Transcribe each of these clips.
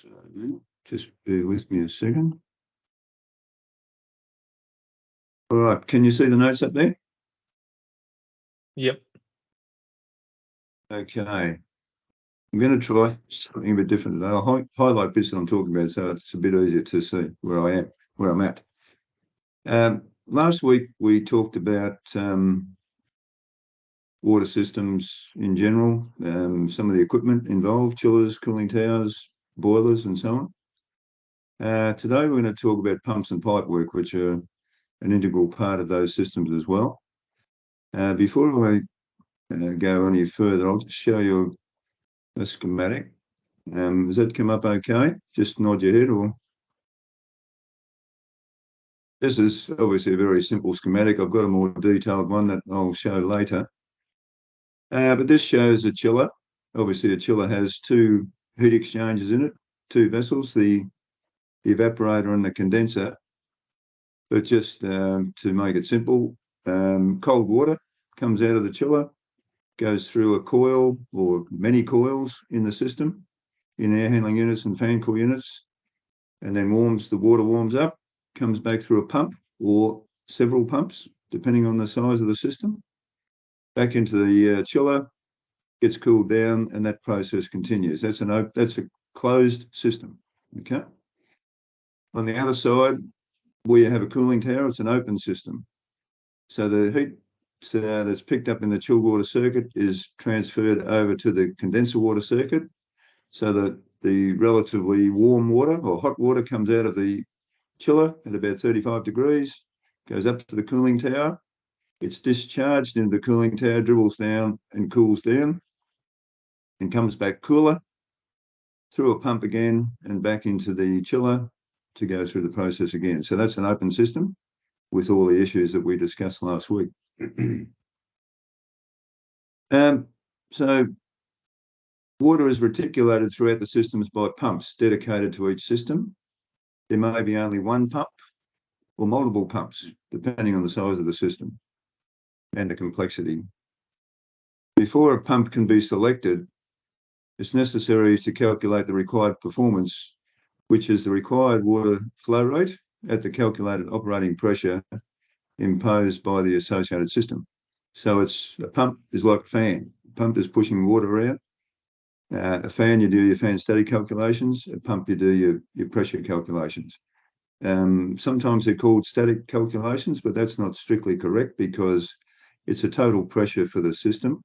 So just bear with me a second. All right, can you see the notes up there? Yep. Okay. I'm going to try something a bit different today. I'll highlight bits that I'm talking about so it's a bit easier to see where I'm at. Last week we talked about water systems in general, some of the equipment involved, chillers, cooling towers, boilers, and so on. Today we're going to talk about pumps and pipework, which are an integral part of those systems as well. Before I go any further, I'll just show you a schematic. Does that come up okay? Just nod your head. Or this is obviously a very simple schematic. I've got a more detailed one that I'll show later. But this shows a chiller. Obviously, a chiller has two heat exchangers in it, two vessels, the evaporator and the condenser. But just to make it simple, cold water comes out of the chiller, goes through a coil or many coils in the system, in air handling units and fan cool units, and then the water warms up, comes back through a pump or several pumps, depending on the size of the system, back into the chiller, gets cooled down, and that process continues. That's a closed system. Okay. On the other side, we have a cooling tower. It's an open system. So the heat that's picked up in the chilled water circuit is transferred over to the condenser water circuit, so that the relatively warm water or hot water comes out of the chiller at about 35 degrees, goes up to the cooling tower. It's discharged into the cooling tower, dribbles down and cools down, and comes back cooler through a pump again and back into the chiller to go through the process again. So that's an open system with all the issues that we discussed last week. So water is reticulated throughout the systems by pumps dedicated to each system. There may be only one pump or multiple pumps, depending on the size of the system and the complexity. Before a pump can be selected, it's necessary to calculate the required performance, which is the required water flow rate at the calculated operating pressure imposed by the associated system. So a pump is like a fan. A pump is pushing water out. A fan, you do your fan static calculations. A pump, you do your pressure calculations. Sometimes they're called static calculations, but that's not strictly correct because it's a total pressure for the system.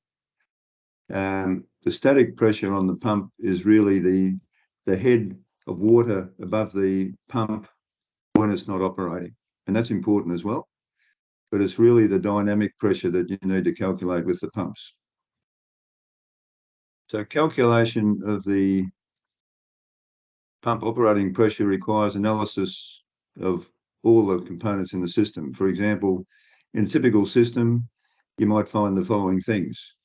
The static pressure on the pump is really the head of water above the pump when it's not operating, and that's important as well. But it's really the dynamic pressure that you need to calculate with the pumps. So calculation of the pump operating pressure requires analysis of all the components in the system. For example, in a typical system, you might find the following things: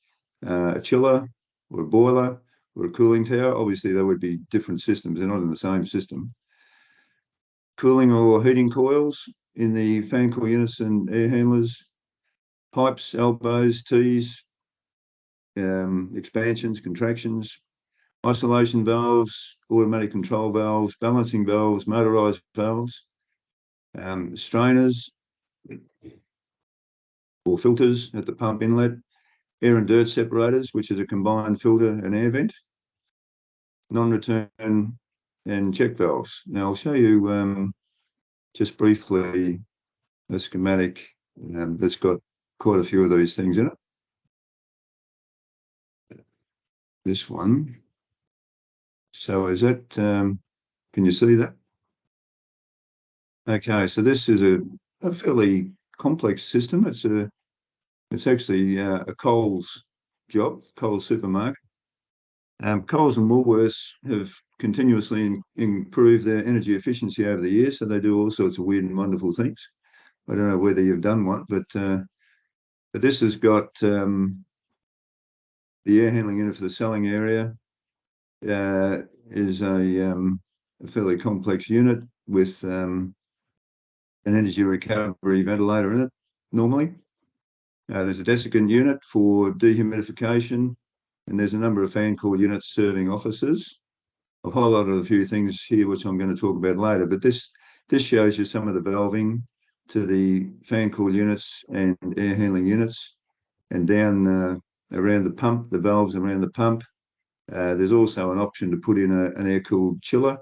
a chiller or a boiler or a cooling tower. Obviously, they would be different systems. They're not in the same system. Cooling or heating coils in the fan cool units and air handlers, pipes, elbows, T's, expansions, contractions, isolation valves, automatic control valves, balancing valves, motorized valves, strainers or filters at the pump inlet, air and dirt separators, which is a combined filter and air vent, non-return and check valves. Now I'll show you just briefly a schematic that's got quite a few of these things in it. This one. So is that, can you see that? Okay, so this is a fairly complex system. It's actually a Coles job, Coles supermarket. Coles and Woolworths have continuously improved their energy efficiency over the years, so they do all sorts of weird and wonderful things. I don't know whether you've done one, but this has got the air handling unit for the selling area. Is a fairly complex unit with an energy recovery ventilator in it normally. There's a desiccant unit for dehumidification, and there's a number of fan cool units serving offices. I've highlighted a few things here which I'm going to talk about later, but this shows you some of the valving to the fan coil units and air handling units, and down around the pump, the valves around the pump. There's also an option to put in an air-cooled chiller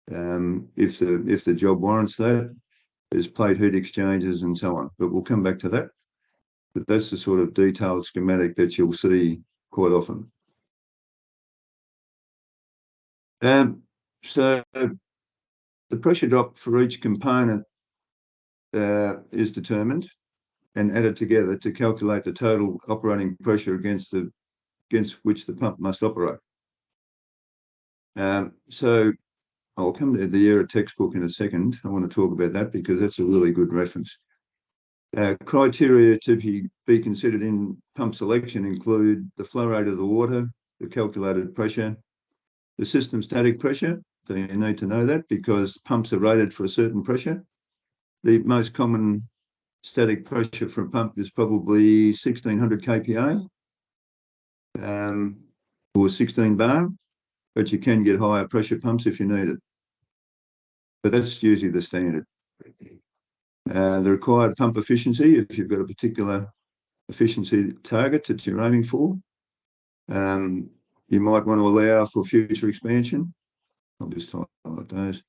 if the job warrants that. There's plate heat exchangers and so on, but we'll come back to that. But that's the sort of detailed schematic that you'll see quite often. So the pressure drop for each component is determined and added together to calculate the total operating pressure against which the pump must operate. So I'll come to the ERA textbook in a second. I want to talk about that because that's a really good reference. Criteria to be considered in pump selection include the flow rate of the water, the calculated pressure, the system static pressure. So you need to know that because pumps are rated for a certain pressure. The most common static pressure for a pump is probably 1600 kPa or 16 bar, but you can get higher pressure pumps if you need it. But that's usually the standard. The required pump efficiency, if you've got a particular efficiency target that you're aiming for, you might want to allow for future expansion. I'll just highlight those.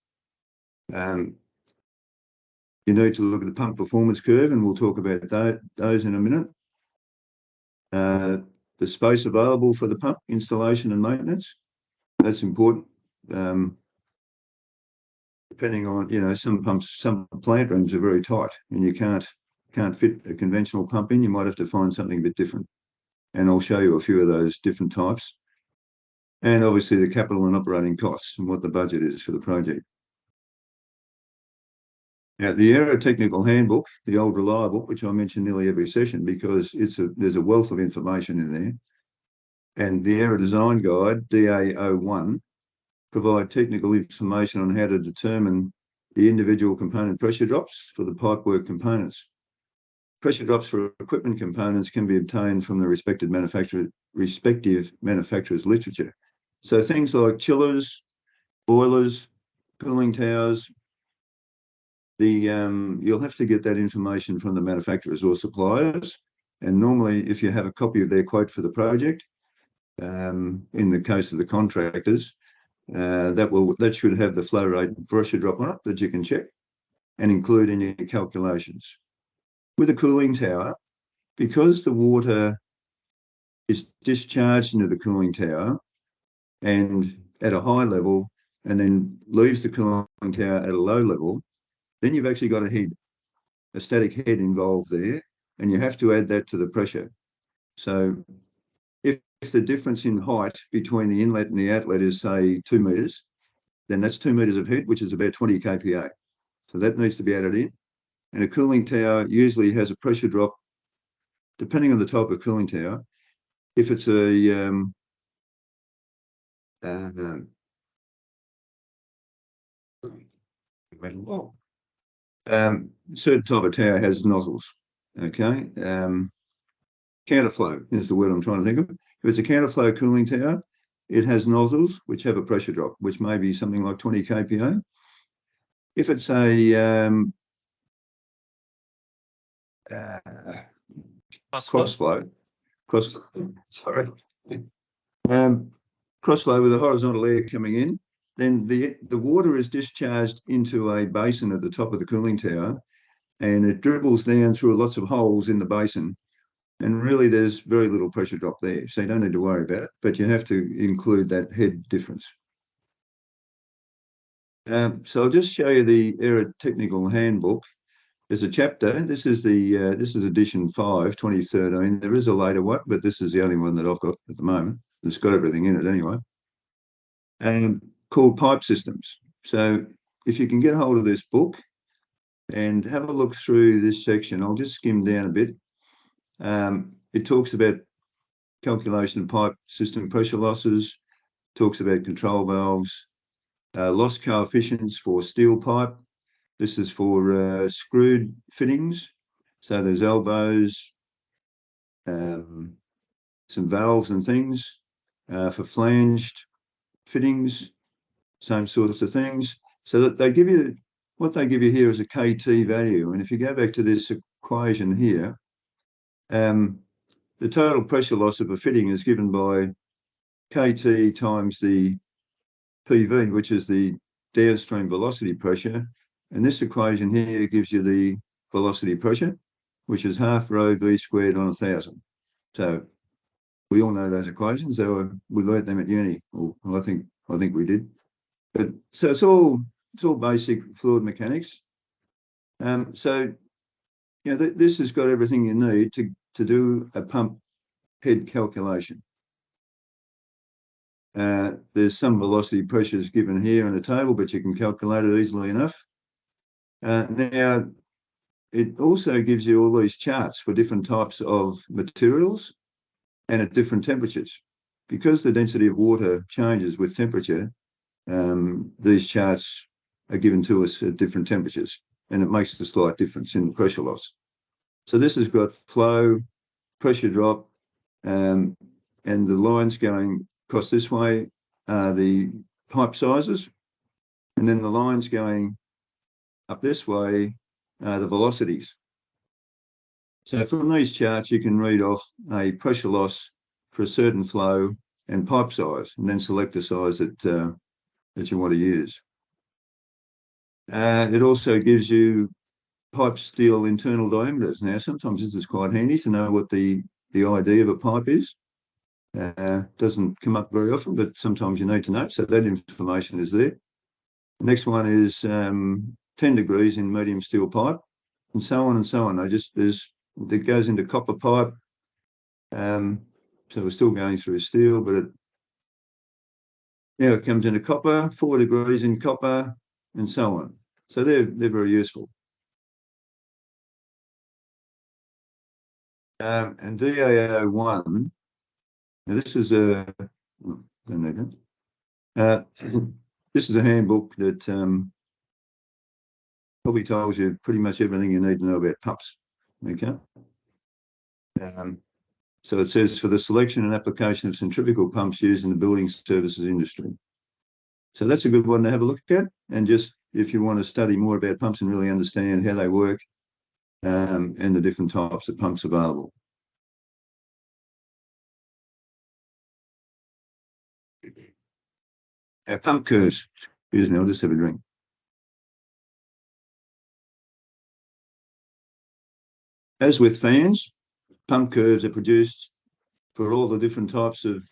You need to look at the pump performance curve, and we'll talk about those in a minute. The space available for the pump installation and maintenance, that's important. Depending on, some pumps, some plant rooms are very tight and you can't fit a conventional pump in. You might have to find something a bit different. And I'll show you a few of those different types. And obviously the capital and operating costs and what the budget is for the project. Now, the ERA Technical Handbook, the old reliable, which I mention nearly every session because there's a wealth of information in there. And the ERA Design Guide, DA01, provide technical information on how to determine the individual component pressure drops for the pipework components. Pressure drops for equipment components can be obtained from the respective manufacturer's literature. So things like chillers, boilers, cooling towers, you'll have to get that information from the manufacturers or suppliers. And normally, if you have a copy of their quote for the project, in the case of the contractors, that should have the flow rate and pressure drop on it that you can check and include in your calculations. With a cooling tower, because the water is discharged into the cooling tower and at a high level and then leaves the cooling tower at a low level, then you've actually got a static head involved there, and you have to add that to the pressure. So if the difference in height between the inlet and the outlet is, say, 2 meters, then that's 2 meters of head, which is about 20 kPa. So that needs to be added in. And a cooling tower usually has a pressure drop, depending on the type of cooling tower. If it's a certain type of tower has nozzles, okay? Counterflow is the word I'm trying to think of. If it's a counterflow cooling tower, it has nozzles which have a pressure drop, which may be something like 20 kPa. If it's a crossflow with a horizontal air coming in, then the water is discharged into a basin at the top of the cooling tower, and it dribbles down through lots of holes in the basin. And really, there's very little pressure drop there, so you don't need to worry about it, but you have to include that head difference. So I'll just show you the ERA Technical Handbook. There's a chapter. This is edition 5, 2013. There is a later one, but this is the only one that I've got at the moment. It's got everything in it anyway. And called Pipe Systems. So if you can get hold of this book and have a look through this section, I'll just skim down a bit. It talks about calculation of pipe system pressure losses, talks about control valves, loss coefficients for steel pipe. This is for screwed fittings. So there's elbows, some valves and things. For flanged fittings, same sorts of things. So that they give you, what they give you here is a KT value. And if you go back to this equation here, the total pressure loss of a fitting is given by KT times the PV, which is the downstream velocity pressure. And this equation here gives you the velocity pressure, which is half rho V squared on 1,000. So we all know those equations. We learnt them at uni, or I think we did. But so it's all basic fluid mechanics. So you know, this has got everything you need to do a pump head calculation. There's some velocity pressures given here in the table, but you can calculate it easily enough. Now, it also gives you all these charts for different types of materials and at different temperatures. Because the density of water changes with temperature, these charts are given to us at different temperatures, and it makes a slight difference in the pressure loss. So this has got flow, pressure drop, and the lines going across this way are the pipe sizes, and then the lines going up this way are the velocities. So from these charts, you can read off a pressure loss for a certain flow and pipe size, and then select the size that you want to use. It also gives you pipe steel internal diameters. Now, sometimes this is quite handy to know what the ID of a pipe is. Doesn't come up very often, but sometimes you need to know. So that information is there. The next one is 10 degrees in medium steel pipe, and so on and so on. It goes into copper pipe. So we're still going through steel, but it comes into copper, 4 degrees in copper, and so on. So they're very useful. And DAO1, now this is this is a handbook that probably tells you pretty much everything you need to know about pumps. Okay. So it says, for the selection and application of centrifugal pumps used in the building services industry. So that's a good one to have a look at. And just if you want to study more about pumps and really understand how they work, and the different types of pumps available. Our pump curves. Excuse me, I'll just have a drink. As with fans, pump curves are produced for all the different types of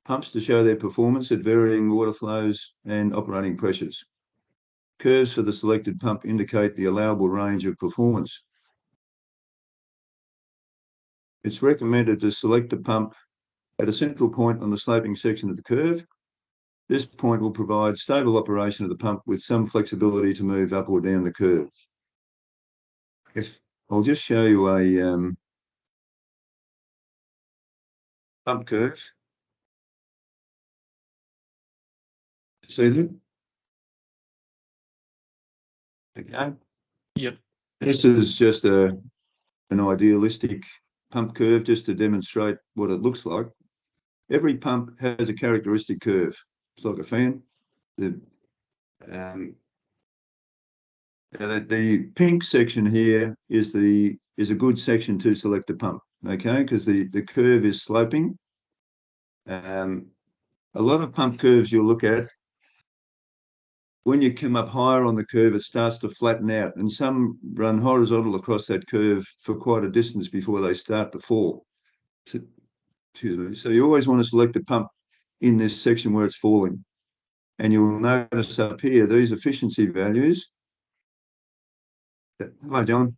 pumps to show their performance at varying water flows and operating pressures. Curves for the selected pump indicate the allowable range of performance. It's recommended to select the pump at a central point on the sloping section of the curve. This point will provide stable operation of the pump with some flexibility to move up or down the curve. I'll just show you a pump curve. See that? Okay. Yep. This is just an idealistic pump curve just to demonstrate what it looks like. Every pump has a characteristic curve. It's like a fan. The pink section here is a good section to select the pump, okay, because the curve is sloping. A lot of pump curves you'll look at, when you come up higher on the curve, it starts to flatten out, and some run horizontal across that curve for quite a distance before they start to fall. So you always want to select the pump in this section where it's falling. And you'll notice up here, these efficiency values. Hi, John.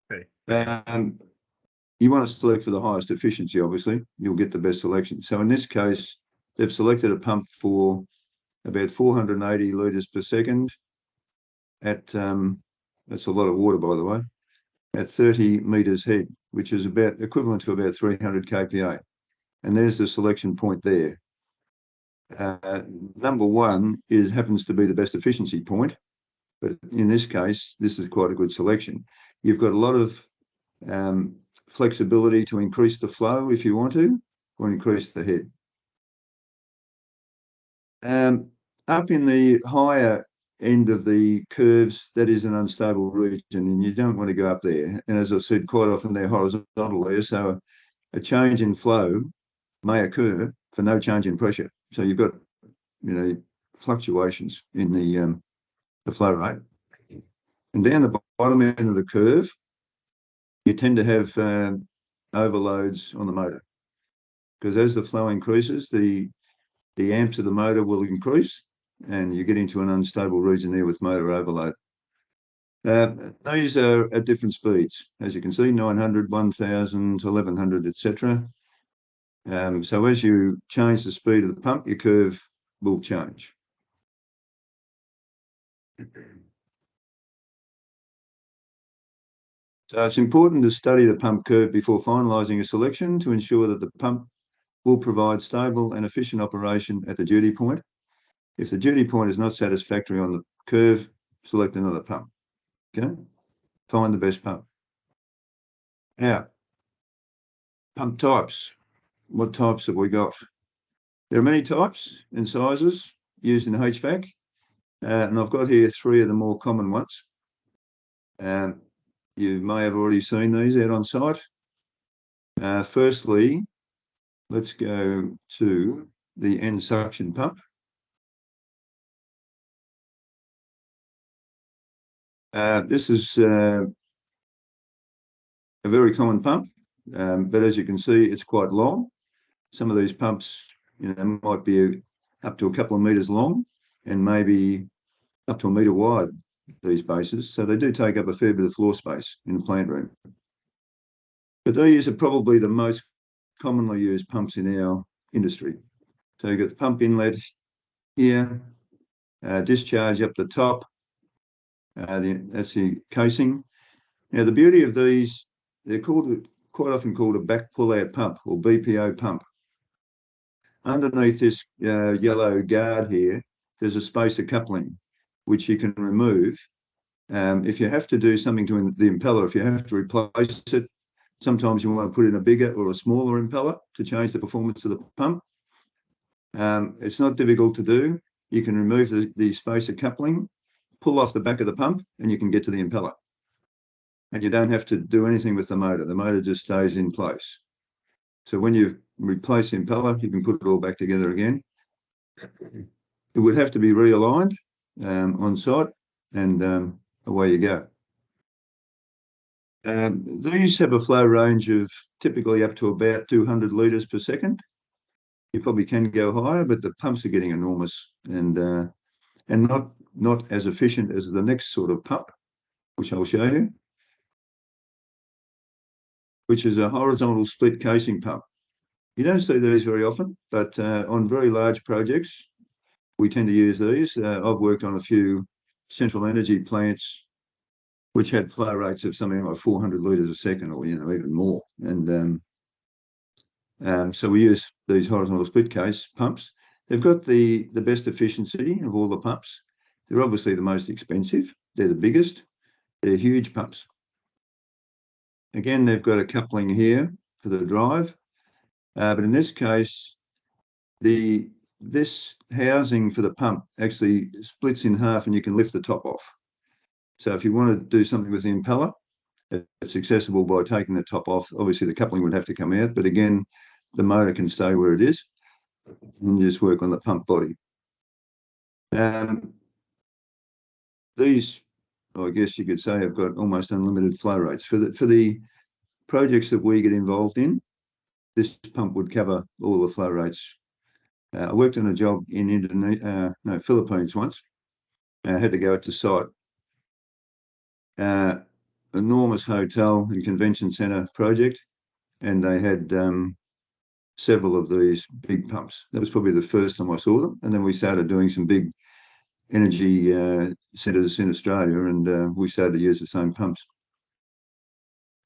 Hey. You want to select for the highest efficiency, obviously. You'll get the best selection. So in this case, they've selected a pump for about 480 litres per second at, that's a lot of water, by the way, at 30 metres head, which is about equivalent to about 300 kPa. And there's the selection point there. Number one happens to be the best efficiency point, but in this case, this is quite a good selection. You've got a lot of flexibility to increase the flow if you want to, or increase the head. Up in the higher end of the curves, that is an unstable region, and you don't want to go up there. And as I said, quite often they're horizontal there, so a change in flow may occur for no change in pressure. So you've got, fluctuations in the flow rate. And down the bottom end of the curve, you tend to have overloads on the motor, because as the flow increases, the amps of the motor will increase, and you get into an unstable region there with motor overload. These are at different speeds, as you can see, 900, 1000, 1100, etc. So as you change the speed of the pump, your curve will change. So it's important to study the pump curve before finalising a selection to ensure that the pump will provide stable and efficient operation at the duty point. If the duty point is not satisfactory on the curve, select another pump. Okay? Find the best pump. Now, pump types. What types have we got? There are many types and sizes used in HVAC, and I've got here 3 of the more common ones. You may have already seen these out on site. Firstly, let's go to the end suction pump. This is a very common pump, but as you can see, it's quite long. Some of these pumps, might be up to a couple of meters long and maybe up to a meter wide, these bases. So they do take up a fair bit of floor space in the plant room. But these are probably the most commonly used pumps in our industry. So you've got the pump inlet here, discharge up the top. That's the casing. Now, the beauty of these, they're quite often called a back pull-out pump, or BPO pump. Underneath this yellow guard here, there's a spacer coupling, which you can remove. If you have to do something to the impeller, if you have to replace it, sometimes you want to put in a bigger or a smaller impeller to change the performance of the pump. It's not difficult to do. You can remove the spacer coupling, pull off the back of the pump, and you can get to the impeller. And you don't have to do anything with the motor. The motor just stays in place. So when you replace the impeller, you can put it all back together again. It would have to be realigned on site, and away you go. These have a flow range of typically up to about 200 litres per second. You probably can go higher, but the pumps are getting enormous and not as efficient as the next sort of pump, which I'll show you, which is a horizontal split casing pump. You don't see these very often, but on very large projects, we tend to use these. I've worked on a few central energy plants which had flow rates of something like 400 litres a second, or even more. And so we use these horizontal split case pumps. They've got the best efficiency of all the pumps. They're obviously the most expensive. They're the biggest. They're huge pumps. Again, they've got a coupling here for the drive, but in this case, this housing for the pump actually splits in half, and you can lift the top off. So if you want to do something with the impeller, it's accessible by taking the top off. Obviously, the coupling would have to come out, but again, the motor can stay where it is, and you just work on the pump body. These, I guess you could say, have got almost unlimited flow rates. For the projects that we get involved in, this pump would cover all the flow rates. I worked on a job in Philippines once. I had to go out to site. Enormous hotel and convention centre project, and they had several of these big pumps. That was probably the first time I saw them, and then we started doing some big energy centres in Australia, and we started to use the same pumps.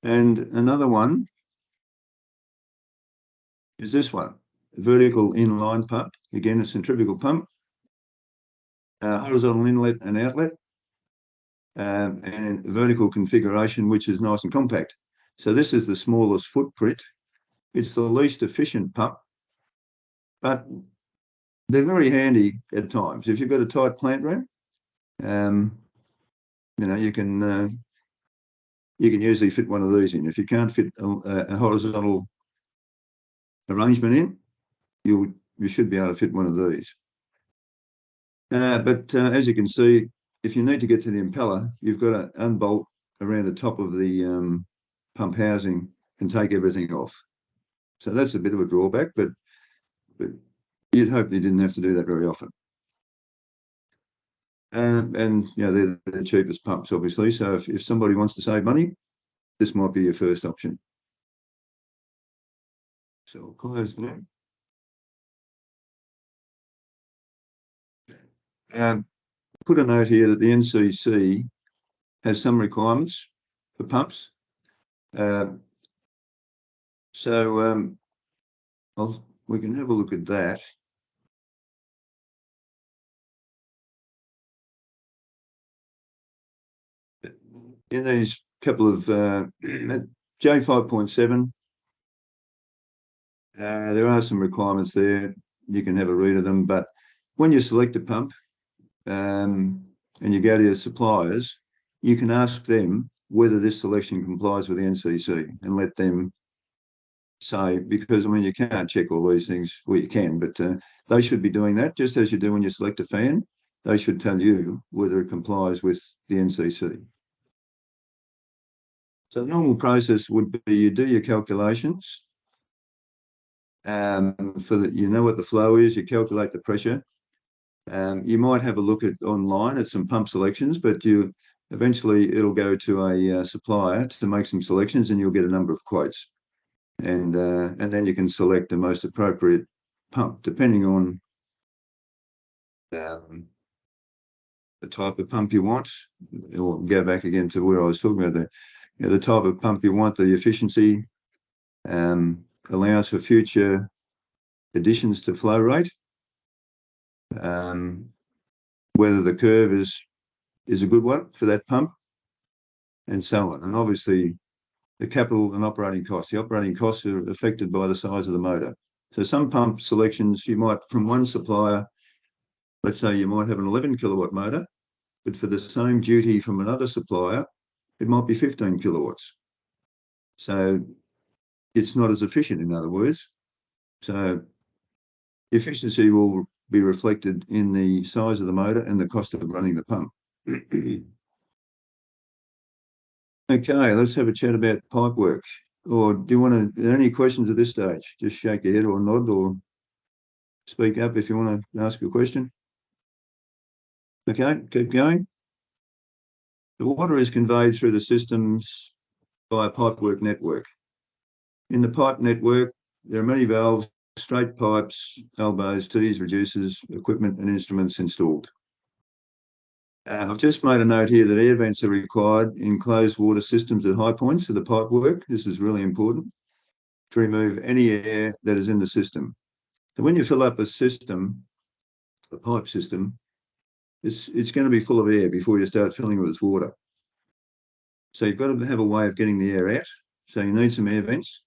And another one is this one, a vertical inline pump. Again, a centrifugal pump, horizontal inlet and outlet, and vertical configuration, which is nice and compact. So this is the smallest footprint. It's the least efficient pump, but they're very handy at times. If you've got a tight plant room, you can usually fit one of these in. If you can't fit a horizontal arrangement in, you should be able to fit one of these. But as you can see, if you need to get to the impeller, you've got to unbolt around the top of the pump housing and take everything off. So that's a bit of a drawback, but you'd hope you didn't have to do that very often. And they're the cheapest pumps, obviously. So if somebody wants to save money, this might be your first option. So I'll close that. Put a note here that the NCC has some requirements for pumps. We can have a look at that. In these couple of J5.7, there are some requirements there. You can have a read of them, but when you select a pump and you go to your suppliers, you can ask them whether this selection complies with the NCC and let them say, because I mean, you can't check all these things. Well, you can, but they should be doing that just as you do when you select a fan. They should tell you whether it complies with the NCC. So the normal process would be you do your calculations you know what the flow is, you calculate the pressure. You might have a look at online at some pump selections, but eventually it'll go to a supplier to make some selections and you'll get a number of quotes. And then you can select the most appropriate pump depending on the type of pump you want. Or go back again to where I was talking about the type of pump you want, the efficiency, allows for future additions to flow rate, whether the curve is a good one for that pump, and so on. And obviously the capital and operating costs. The operating costs are affected by the size of the motor. So some pump selections you might, from one supplier, let's say you might have an 11 kilowatt motor, but for the same duty from another supplier, it might be 15 kilowatts. So it's not as efficient, in other words. So efficiency will be reflected in the size of the motor and the cost of running the pump. Okay, let's have a chat about pipe work. Or do you want to, are there any questions at this stage? Just shake your head or nod or speak up if you want to ask a question. Okay, keep going. The water is conveyed through the systems by a pipework network. In the pipe network, there are many valves, straight pipes, elbows, tees, reducers, equipment and instruments installed. I've just made a note here that air vents are required in closed water systems at high points of the pipework. This is really important to remove any air that is in the system. So when you fill up a system, a pipe system, it's going to be full of air before you start filling it with water. So you've got to have a way of getting the air out. So you need some air vents.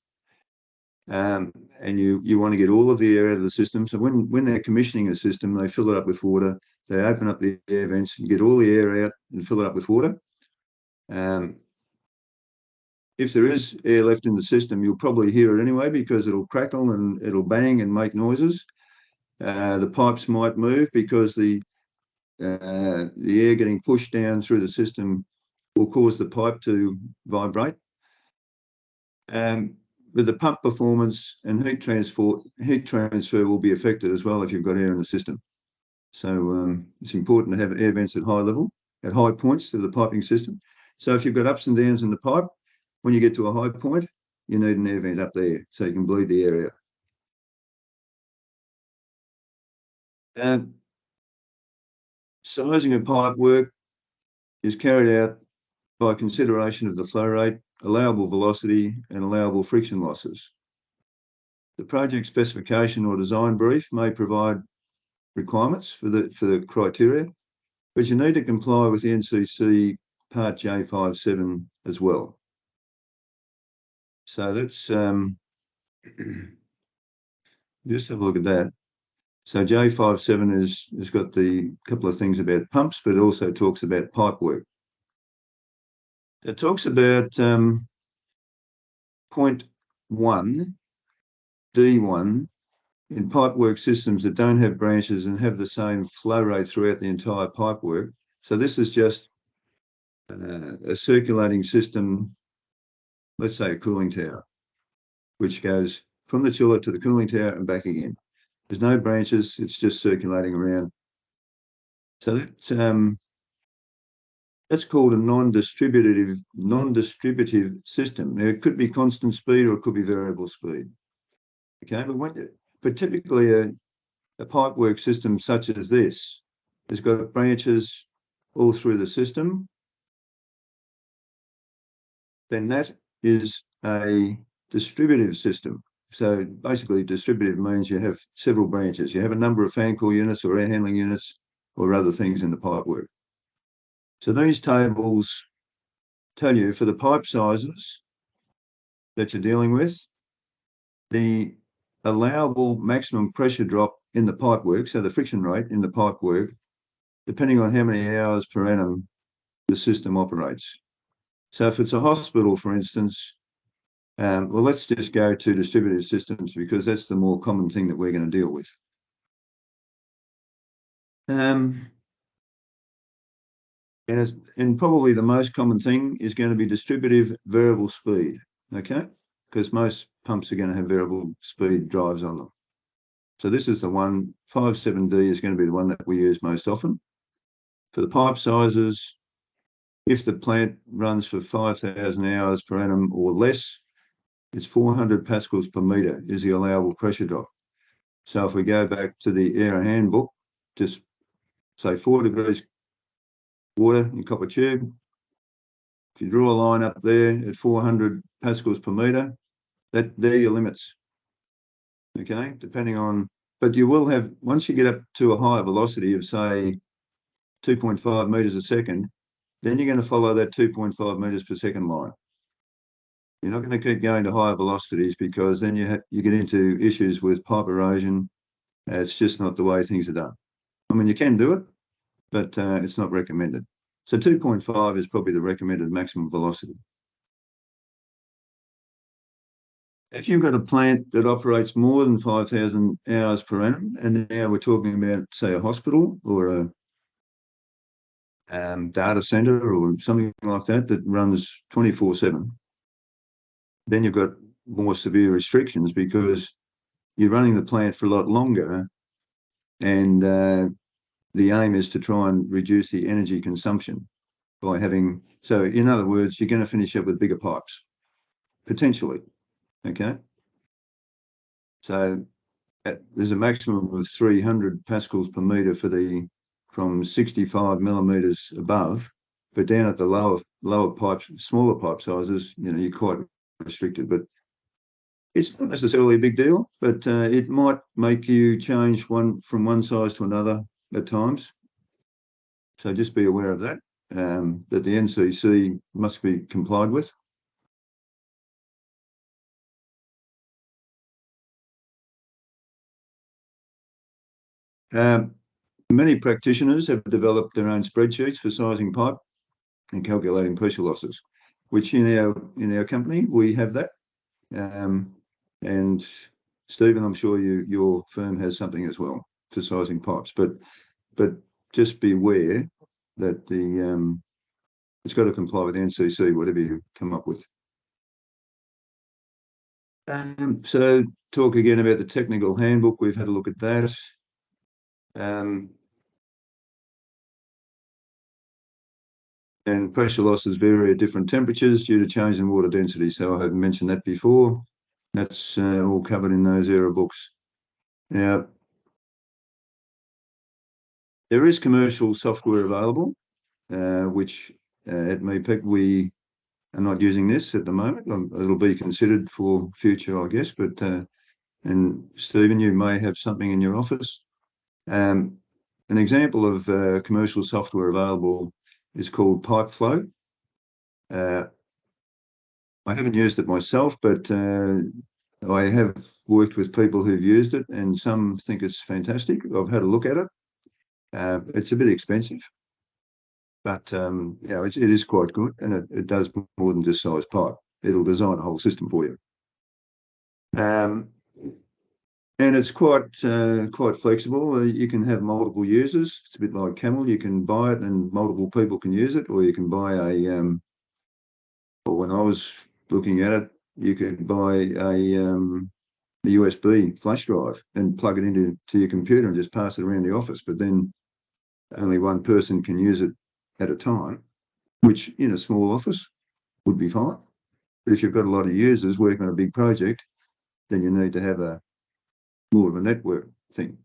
And you want to get all of the air out of the system. So when they're commissioning a system, they fill it up with water. They open up the air vents and get all the air out and fill it up with water. If there is air left in the system, you'll probably hear it anyway because it'll crackle and it'll bang and make noises. The pipes might move because the air getting pushed down through the system will cause the pipe to vibrate. But the pump performance and heat transfer will be affected as well if you've got air in the system. So it's important to have air vents at high points of the piping system. So if you've got ups and downs in the pipe, when you get to a high point, you need an air vent up there so you can bleed the air out. Sizing of pipe work is carried out by consideration of the flow rate, allowable velocity, and allowable friction losses. The project specification or design brief may provide requirements for the criteria, but you need to comply with the NCC Part J57 as well. So let's just have a look at that. So J57 has got the couple of things about pumps, but also talks about pipe work. It talks about point 1, D1, in pipework systems that don't have branches and have the same flow rate throughout the entire pipework. So this is just a circulating system, let's say a cooling tower, which goes from the chiller to the cooling tower and back again. There's no branches, it's just circulating around. So that's called a non-distributive system. Now, it could be constant speed or it could be variable speed. Okay, but typically a pipework system such as this has got branches all through the system. Then that is a distributive system. So basically, distributive means you have several branches. You have a number of fan coil units or air handling units or other things in the pipework. So these tables tell you for the pipe sizes that you're dealing with, the allowable maximum pressure drop in the pipework, so the friction rate in the pipework, depending on how many hours per annum the system operates. So if it's a hospital, for instance, well, let's just go to distributed systems because that's the more common thing that we're going to deal with. And probably the most common thing is going to be distributive variable speed, okay? Because most pumps are going to have variable speed drives on them. So this is the one, 57D is going to be the one that we use most often. For the pipe sizes, if the plant runs for 5,000 hours per annum or less, it's 400 pascals per metre is the allowable pressure drop. So if we go back to the air handbook, just say 4 degrees water in copper tube. If you draw a line up there at 400 pascals per metre, they're your limits. Okay, depending on, but you will have, once you get up to a higher velocity of say 2.5 metres a second, then you're going to follow that 2.5 metres per second line. You're not going to keep going to higher velocities because then you get into issues with pipe erosion. It's just not the way things are done. I mean, you can do it, but it's not recommended. So 2.5 is probably the recommended maximum velocity. If you've got a plant that operates more than 5,000 hours per annum, and now we're talking about, say, a hospital or a data center or something like that that runs 24/7, then you've got more severe restrictions because you're running the plant for a lot longer, and the aim is to try and reduce the energy consumption by having, so in other words, you're going to finish up with bigger pipes, potentially, okay? So there's a maximum of 300 pascals per metre for the, from 65 millimetres above, but down at the lower pipes, smaller pipe sizes, you know, you're quite restricted, but it's not necessarily a big deal, but it might make you change from one size to another at times. So just be aware of that, that the NCC must be complied with. Many practitioners have developed their own spreadsheets for sizing pipe and calculating pressure losses, which in our company we have that. And Stephen, I'm sure your firm has something as well for sizing pipes, but just be aware that it's got to comply with the NCC, whatever you come up with. So talk again about the technical handbook. We've had a look at that. And pressure losses vary at different temperatures due to change in water density. So I have mentioned that before. That's all covered in those ERA books. Now, there is commercial software available, which at MEPEC we are not using this at the moment. It'll be considered for future, I guess. But and Stephen, you may have something in your office. An example of commercial software available is called Pipeflow. I haven't used it myself, but I have worked with people who've used it, and some think it's fantastic. I've had a look at it. It's a bit expensive, but you know, it is quite good, and it does more than just size pipe. It'll design a whole system for you. And it's quite flexible. You can have multiple users. It's a bit like Camel. You can buy it and multiple people can use it, or you can buy or when I was looking at it, you could buy a USB flash drive and plug it into your computer and just pass it around the office. But then only one person can use it at a time, which in a small office would be fine. But if you've got a lot of users working on a big project, then you need to have more of a network thing.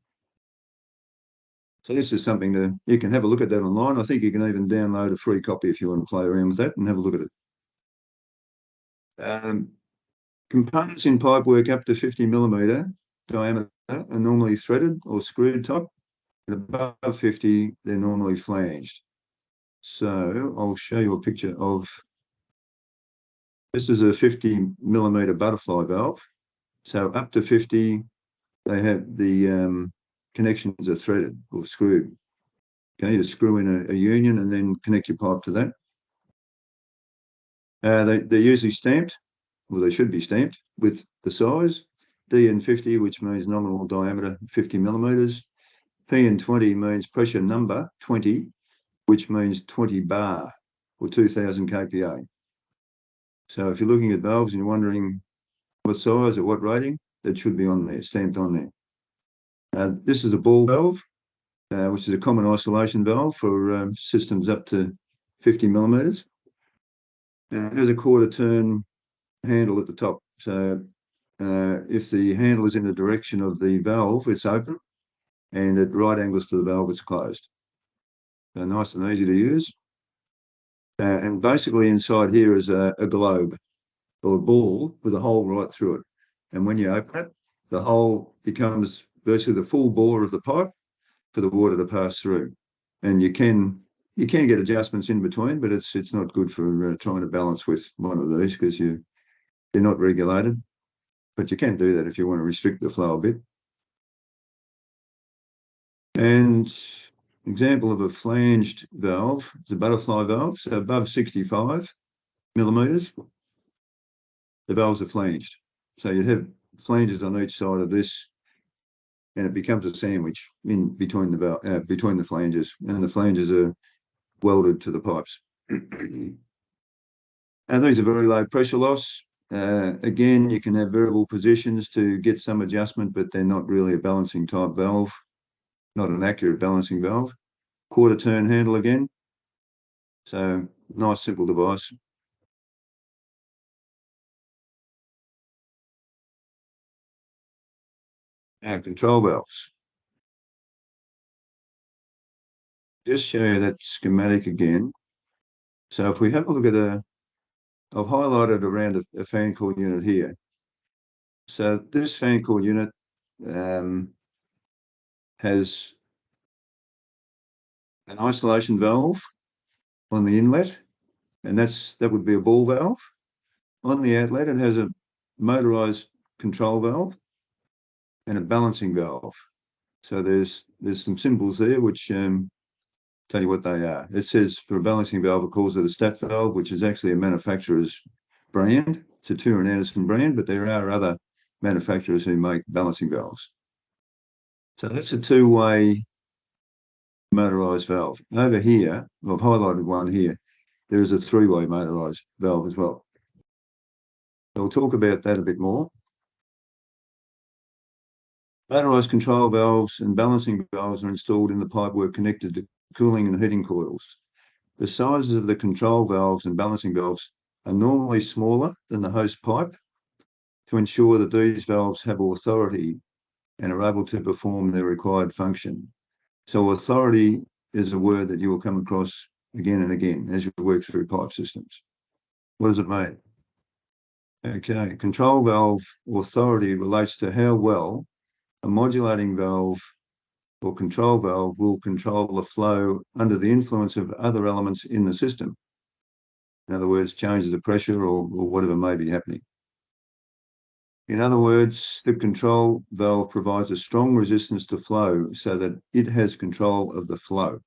So this is something that you can have a look at that online. I think you can even download a free copy if you want to play around with that and have a look at it. Components in pipework up to 50mm diameter are normally threaded or screwed top, and above 50, they're normally flanged. So I'll show you a picture of, this is a 50mm butterfly valve. So up to 50, they have the connections are threaded or screwed. Okay, you screw in a union and then connect your pipe to that. They're usually stamped, well, they should be stamped with the size. DN50, which means nominal diameter 50mm. PN20 means pressure number 20, which means 20 bar or 2000 kPa. So if you're looking at valves and you're wondering what size or what rating, that should be on there, stamped on there. This is a ball valve, which is a common isolation valve for systems up to 50mm. It has a quarter turn handle at the top. So if the handle is in the direction of the valve, it's open, and at right angles to the valve, it's closed. So nice and easy to use. And basically inside here is a globe or a ball with a hole right through it. And when you open it, the hole becomes virtually the full bore of the pipe for the water to pass through. And you can get adjustments in between, but it's not good for trying to balance with one of these because they're not regulated. But you can do that if you want to restrict the flow a bit. And example of a flanged valve, it's a butterfly valve, so above 65mm, the valves are flanged. So you have flanges on each side of this, and it becomes a sandwich in between the flanges, and the flanges are welded to the pipes. And these are very low pressure loss. Again, you can have variable positions to get some adjustment, but they're not really a balancing type valve, not an accurate balancing valve. Quarter turn handle again. So nice, simple device. Our control valves. Just show you that schematic again. So if we have a look at I've highlighted around a fan coil unit here. So this fan coil unit has an isolation valve on the inlet, and that would be a ball valve. On the outlet, it has a motorized control valve and a balancing valve. So there's some symbols there which tell you what they are. It says for a balancing valve, it calls it a stat valve, which is actually a manufacturer's brand. It's a Turin Anderson brand, but there are other manufacturers who make balancing valves. So that's a two-way motorized valve. Over here, I've highlighted one here. There is a three-way motorized valve as well. So we'll talk about that a bit more. Motorized control valves and balancing valves are installed in the pipework connected to cooling and heating coils. The sizes of the control valves and balancing valves are normally smaller than the host pipe to ensure that these valves have authority and are able to perform their required function. So authority is a word that you will come across again and again as you work through pipe systems. What does it mean? Okay, control valve authority relates to how well a modulating valve or control valve will control the flow under the influence of other elements in the system. In other words, changes the pressure or whatever may be happening. In other words, slip control valve provides a strong resistance to flow so that it has control of the flow.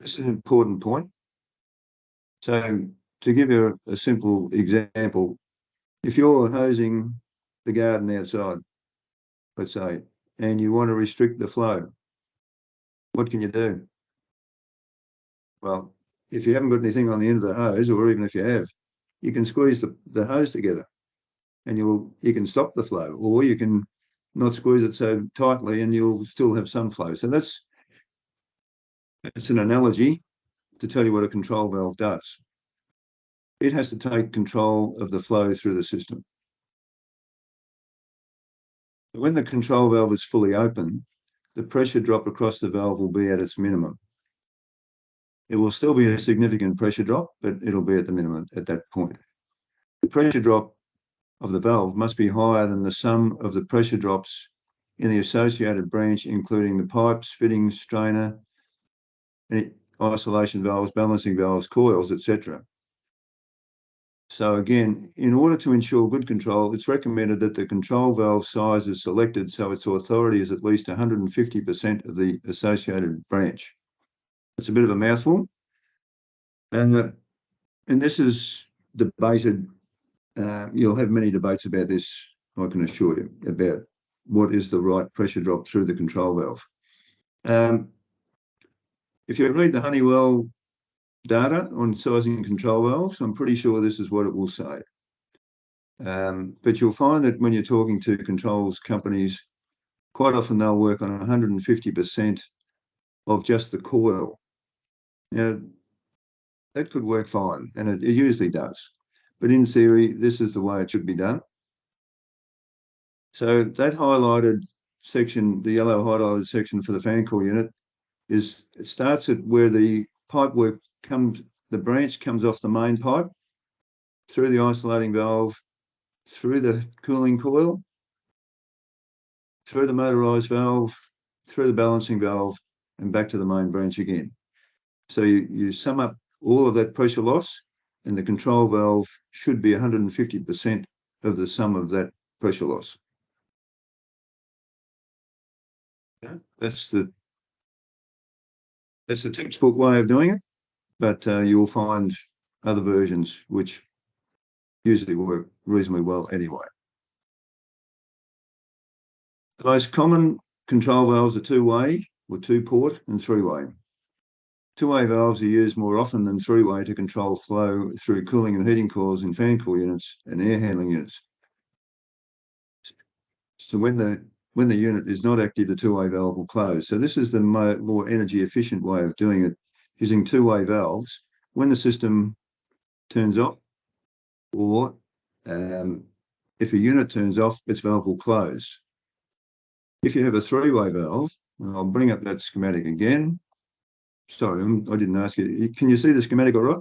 This is an important point. So to give you a simple example, if you're hosing the garden outside, let's say, and you want to restrict the flow, what can you do? Well, if you haven't got anything on the end of the hose, or even if you have, you can squeeze the hose together and you can stop the flow, or you can not squeeze it so tightly and you'll still have some flow. So that's an analogy to tell you what a control valve does. It has to take control of the flow through the system. When the control valve is fully open, the pressure drop across the valve will be at its minimum. It will still be a significant pressure drop, but it'll be at the minimum at that point. The pressure drop of the valve must be higher than the sum of the pressure drops in the associated branch, including the pipes, fittings, strainer, isolation valves, balancing valves, coils, etc. So again, in order to ensure good control, it's recommended that the control valve size is selected so its authority is at least 150% of the associated branch. It's a bit of a mouthful, and this is debated. You'll have many debates about this, I can assure you, about what is the right pressure drop through the control valve. If you read the Honeywell data on sizing control valves, I'm pretty sure this is what it will say. But you'll find that when you're talking to controls companies, quite often they'll work on 150% of just the coil. Now, that could work fine, and it usually does. But in theory, this is the way it should be done. So that highlighted section, the yellow highlighted section for the fan coil unit, it starts at where the pipe work comes, the branch comes off the main pipe, through the isolating valve, through the cooling coil, through the motorized valve, through the balancing valve, and back to the main branch again. So you sum up all of that pressure loss, and the control valve should be 150% of the sum of that pressure loss. Yeah, that's the textbook way of doing it, but you'll find other versions which usually work reasonably well anyway. The most common control valves are two-way, or two-port, and three-way. Two-way valves are used more often than three-way to control flow through cooling and heating coils in fan coil units and air handling units. So when the unit is not active, the two-way valve will close. So this is the more energy efficient way of doing it, using two-way valves. When the system turns off, or if a unit turns off, its valve will close. If you have a three-way valve, and I'll bring up that schematic again. Sorry, I didn't ask you. Can you see the schematic all right?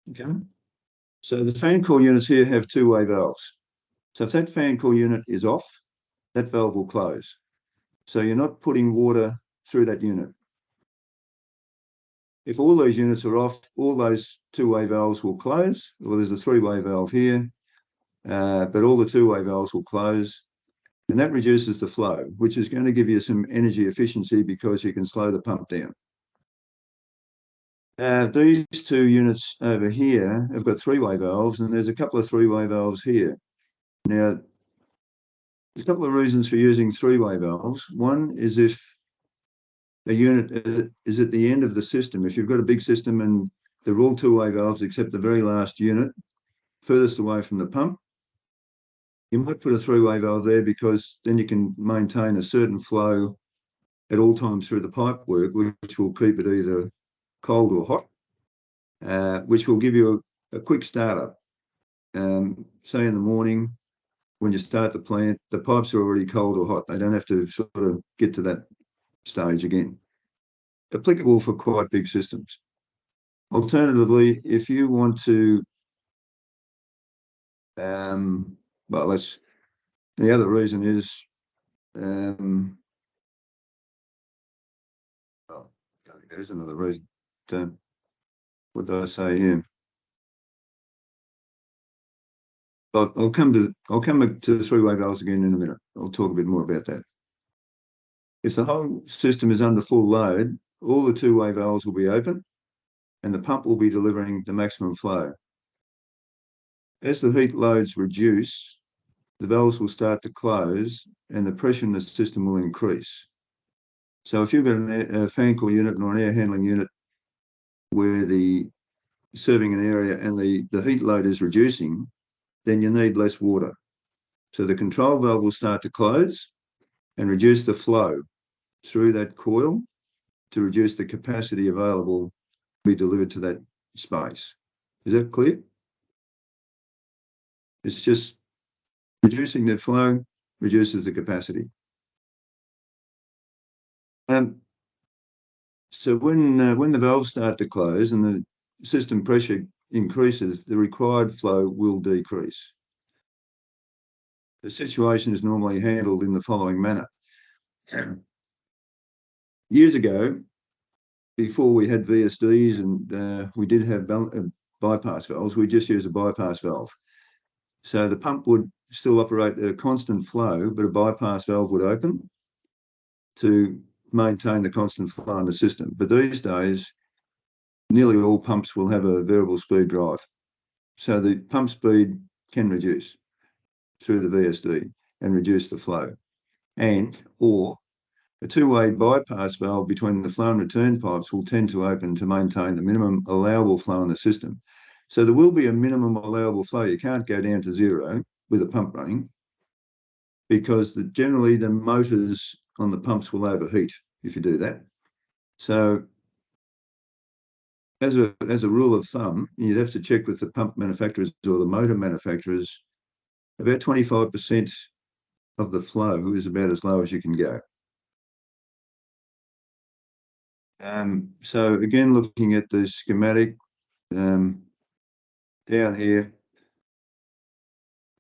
Okay. So the fan coil units here have two-way valves. So if that fan coil unit is off, that valve will close. So you're not putting water through that unit. If all those units are off, all those two-way valves will close. Well, there's a three-way valve here, but all the two-way valves will close. And that reduces the flow, which is going to give you some energy efficiency because you can slow the pump down. These two units over here have got three-way valves, and there's a couple of three-way valves here. Now, there's a couple of reasons for using three-way valves. One is if a unit is at the end of the system. If you've got a big system and they're all two-way valves except the very last unit, furthest away from the pump, you might put a three-way valve there because then you can maintain a certain flow at all times through the pipe work, which will keep it either cold or hot, which will give you a quick startup. Say in the morning, when you start the plant, the pipes are already cold or hot. They don't have to sort of get to that stage again. Applicable for quite big systems. Alternatively, if you want to, well, the other reason is, well, there's another reason. What did I say here? I'll come to the three-way valves again in a minute. I'll talk a bit more about that. If the whole system is under full load, all the two-way valves will be open and the pump will be delivering the maximum flow. As the heat loads reduce, the valves will start to close and the pressure in the system will increase. So if you've got a fan coil unit or an air handling unit where the serving an area and the heat load is reducing, then you need less water. So the control valve will start to close and reduce the flow through that coil to reduce the capacity available to be delivered to that space. Is that clear? It's just reducing the flow reduces the capacity. So when the valves start to close and the system pressure increases, the required flow will decrease. The situation is normally handled in the following manner. Years ago, before we had VSDs and we did have bypass valves, we just used a bypass valve. So the pump would still operate at a constant flow, but a bypass valve would open to maintain the constant flow in the system. But these days, nearly all pumps will have a variable speed drive. So the pump speed can reduce through the VSD and reduce the flow. Or a two-way bypass valve between the flow and return pipes will tend to open to maintain the minimum allowable flow in the system. So there will be a minimum allowable flow. You can't go down to zero with a pump running because generally the motors on the pumps will overheat if you do that. So as a rule of thumb, you'd have to check with the pump manufacturers or the motor manufacturers. About 25% of the flow is about as low as you can go. So again, looking at the schematic down here,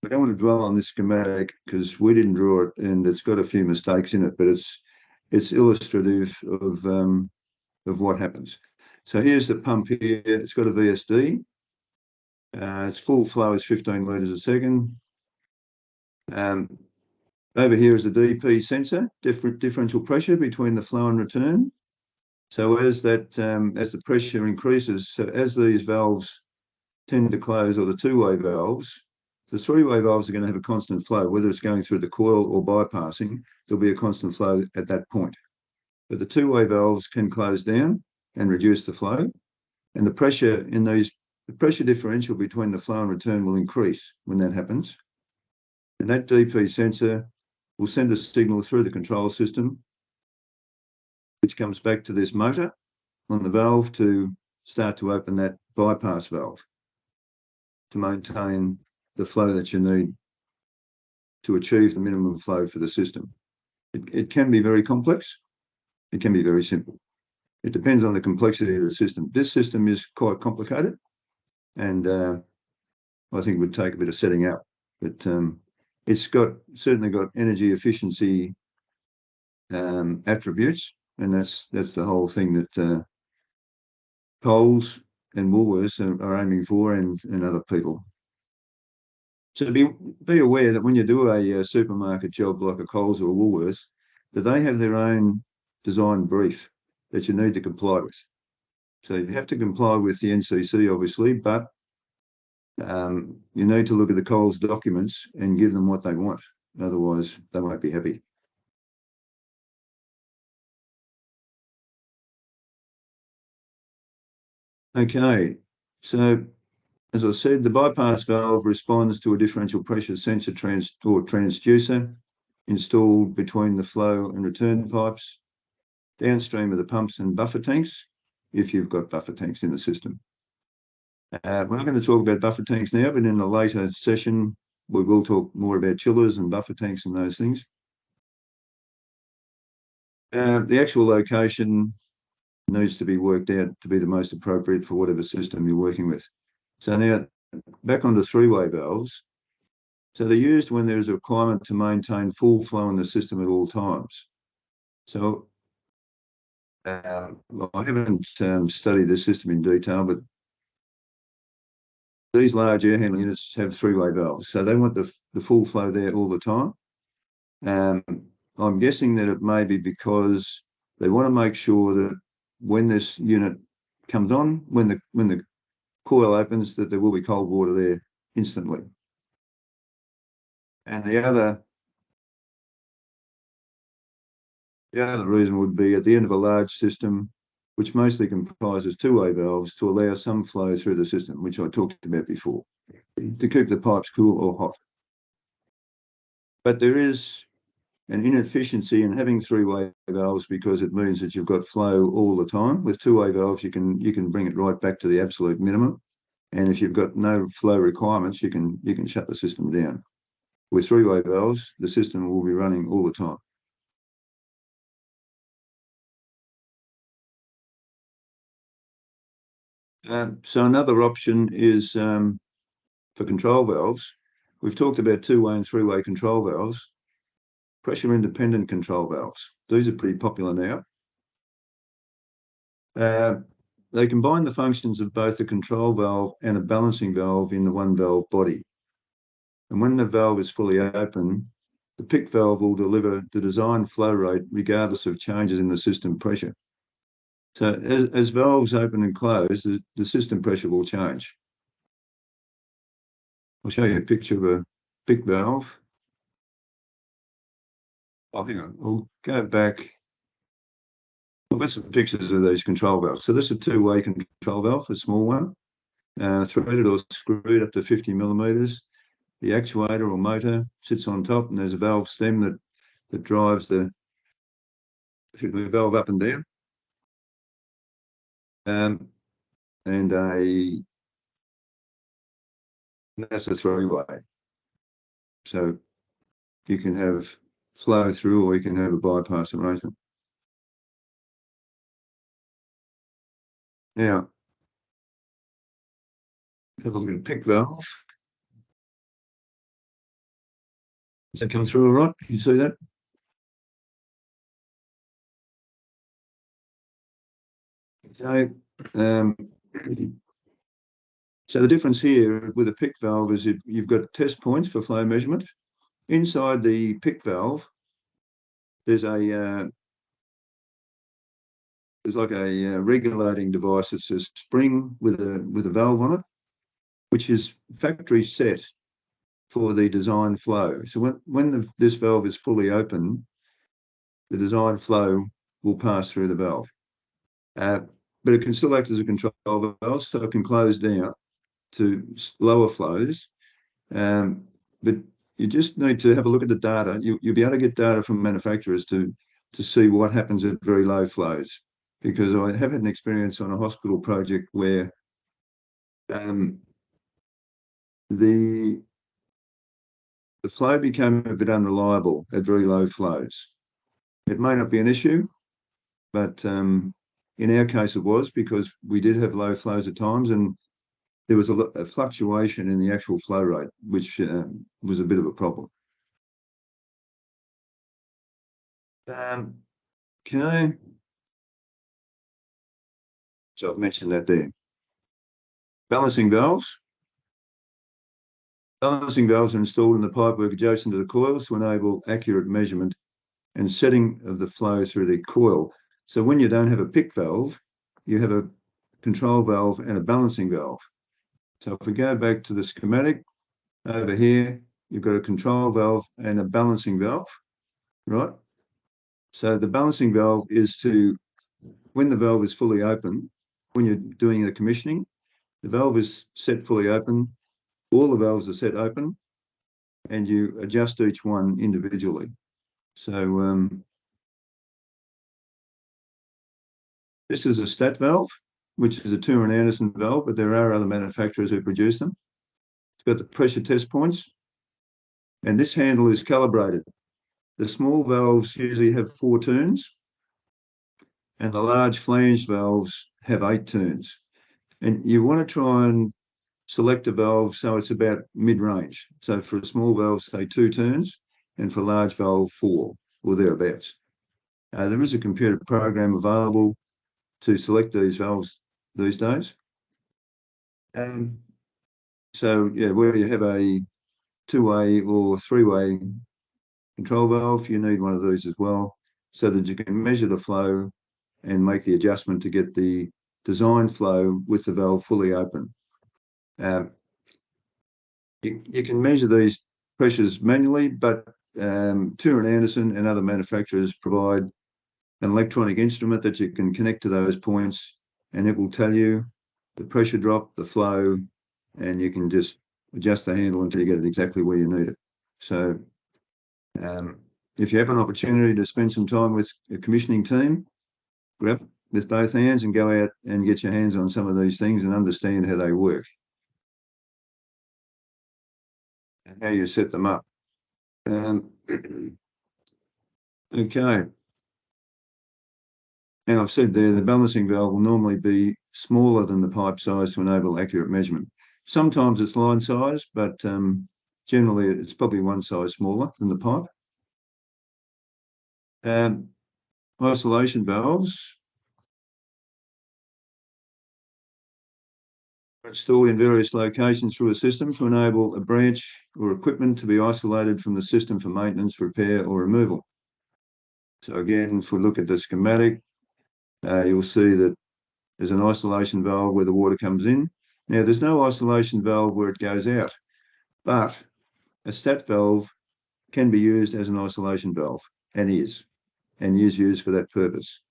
I don't want to dwell on this schematic because we didn't draw it and it's got a few mistakes in it, but it's illustrative of what happens. So here's the pump here. It's got a VSD. Its full flow is 15 litres a second. Over here is a DP sensor, differential pressure between the flow and return. So as the pressure increases, so as these valves tend to close, or the two-way valves, the three-way valves are going to have a constant flow, whether it's going through the coil or bypassing, there'll be a constant flow at that point. But the two-way valves can close down and reduce the flow, and the pressure differential between the flow and return will increase when that happens. And that DP sensor will send a signal through the control system, which comes back to this motor on the valve to start to open that bypass valve to maintain the flow that you need to achieve the minimum flow for the system. It can be very complex. It can be very simple. It depends on the complexity of the system. This system is quite complicated and I think it would take a bit of setting up, but it's certainly got energy efficiency attributes, and that's the whole thing that Coles and Woolworths are aiming for, and other people. So be aware that when you do a supermarket job like a Coles or a Woolworths, that they have their own design brief that you need to comply with. So you have to comply with the NCC, obviously, but you need to look at the Coles documents and give them what they want. Otherwise, they won't be happy. Okay, so as I said, the bypass valve responds to a differential pressure sensor or transducer installed between the flow and return pipes downstream of the pumps and buffer tanks, if you've got buffer tanks in the system. We're not going to talk about buffer tanks now, but in a later session, we will talk more about chillers and buffer tanks and those things. The actual location needs to be worked out to be the most appropriate for whatever system you're working with. So now, back onto three-way valves. So they're used when there's a requirement to maintain full flow in the system at all times. So I haven't studied the system in detail, but these large air handling units have three-way valves, so they want the full flow there all the time. I'm guessing that it may be because they want to make sure that when this unit comes on, when the coil opens, that there will be cold water there instantly. And the other reason would be at the end of a large system, which mostly comprises two-way valves, to allow some flow through the system, which I talked about before, to keep the pipes cool or hot. But there is an inefficiency in having three-way valves because it means that you've got flow all the time. With two-way valves, you can bring it right back to the absolute minimum. And if you've got no flow requirements, you can shut the system down. With three-way valves, the system will be running all the time. So another option is for control valves. We've talked about two-way and three-way control valves. Pressure-independent control valves. These are pretty popular now. They combine the functions of both a control valve and a balancing valve in the one valve body. And when the valve is fully open, the PIC valve will deliver the designed flow rate regardless of changes in the system pressure. So as valves open and close, the system pressure will change. I'll show you a picture of a PIC valve. Oh, hang on, we'll go back. I've got some pictures of these control valves. So this is a two-way control valve, a small one, threaded or screwed up to 50 millimeters. The actuator or motor sits on top, and there's a valve stem that drives the valve up and down. And that's a three-way. So you can have flow through, or you can have a bypass arrangement. Now, have a look at a PIC valve. Does that come through all right? Can you see that? So, so the difference here with a PIC valve is you've got test points for flow measurement. Inside the PIC valve, there's like a regulating device. It's a spring with a valve on it, which is factory set for the design flow. So when this valve is fully open, the design flow will pass through the valve. But it can still act as a control valve, so it can close down to lower flows. But you just need to have a look at the data. You'll be able to get data from manufacturers to see what happens at very low flows. Because I have had an experience on a hospital project where the flow became a bit unreliable at very low flows. It may not be an issue, but in our case it was, because we did have low flows at times, and there was a fluctuation in the actual flow rate, which was a bit of a problem. Okay. So I've mentioned that there. Balancing valves. Balancing valves are installed in the pipework adjacent to the coils to enable accurate measurement and setting of the flow through the coil. So when you don't have a PIC valve, you have a control valve and a balancing valve. So if we go back to the schematic, over here, you've got a control valve and a balancing valve, right? So the balancing valve is when the valve is fully open, when you're doing the commissioning, the valve is set fully open, all the valves are set open, and you adjust each one individually. So this is a stat valve, which is a Turner and Anderson valve, but there are other manufacturers who produce them. It's got the pressure test points, and this handle is calibrated. The small valves usually have 4 turns, and the large flanged valves have 8 turns. And you want to try and select a valve so it's about mid-range. So for a small valve, say 2 turns, and for a large valve, 4 or thereabouts. There is a computer program available to select these valves these days. So yeah, where you have a two-way or three-way control valve, you need one of these as well, so that you can measure the flow and make the adjustment to get the design flow with the valve fully open. You can measure these pressures manually, but Turin Anderson and other manufacturers provide an electronic instrument that you can connect to those points, and it will tell you the pressure drop, the flow, and you can just adjust the handle until you get it exactly where you need it. So if you have an opportunity to spend some time with a commissioning team, grab it with both hands and go out and get your hands on some of these things and understand how they work and how you set them up. Okay. And I've said there, the balancing valve will normally be smaller than the pipe size to enable accurate measurement. Sometimes it's line size, but generally it's probably one size smaller than the pipe. Isolation valves are installed in various locations through a system to enable a branch or equipment to be isolated from the system for maintenance, repair, or removal. So again, if we look at the schematic, you'll see that there's an isolation valve where the water comes in. Now, there's no isolation valve where it goes out, but a stat valve can be used as an isolation valve, and is used for that purpose.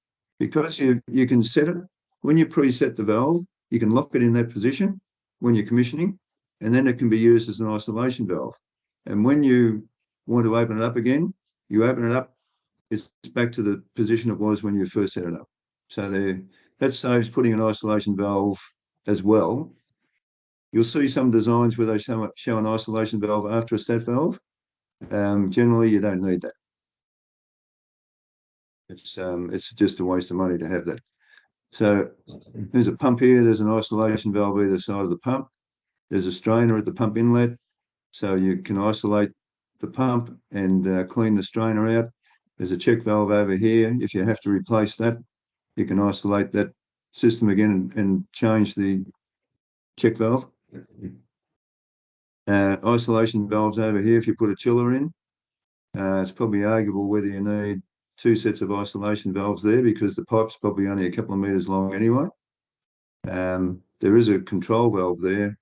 Because you can set it, when you preset the valve, you can lock it in that position when you're commissioning, and then it can be used as an isolation valve. And when you want to open it up again, you open it up, it's back to the position it was when you first set it up. So that saves putting an isolation valve as well. You'll see some designs where they show an isolation valve after a stat valve. Generally, you don't need that. It's just a waste of money to have that. So there's a pump here. There's an isolation valve either side of the pump. There's a strainer at the pump inlet, so you can isolate the pump and clean the strainer out. There's a check valve over here. If you have to replace that, you can isolate that system again and change the check valve. Isolation valves over here, if you put a chiller in, it's probably arguable whether you need two sets of isolation valves there, because the pipe's probably only a couple of meters long anyway. There is a control valve there,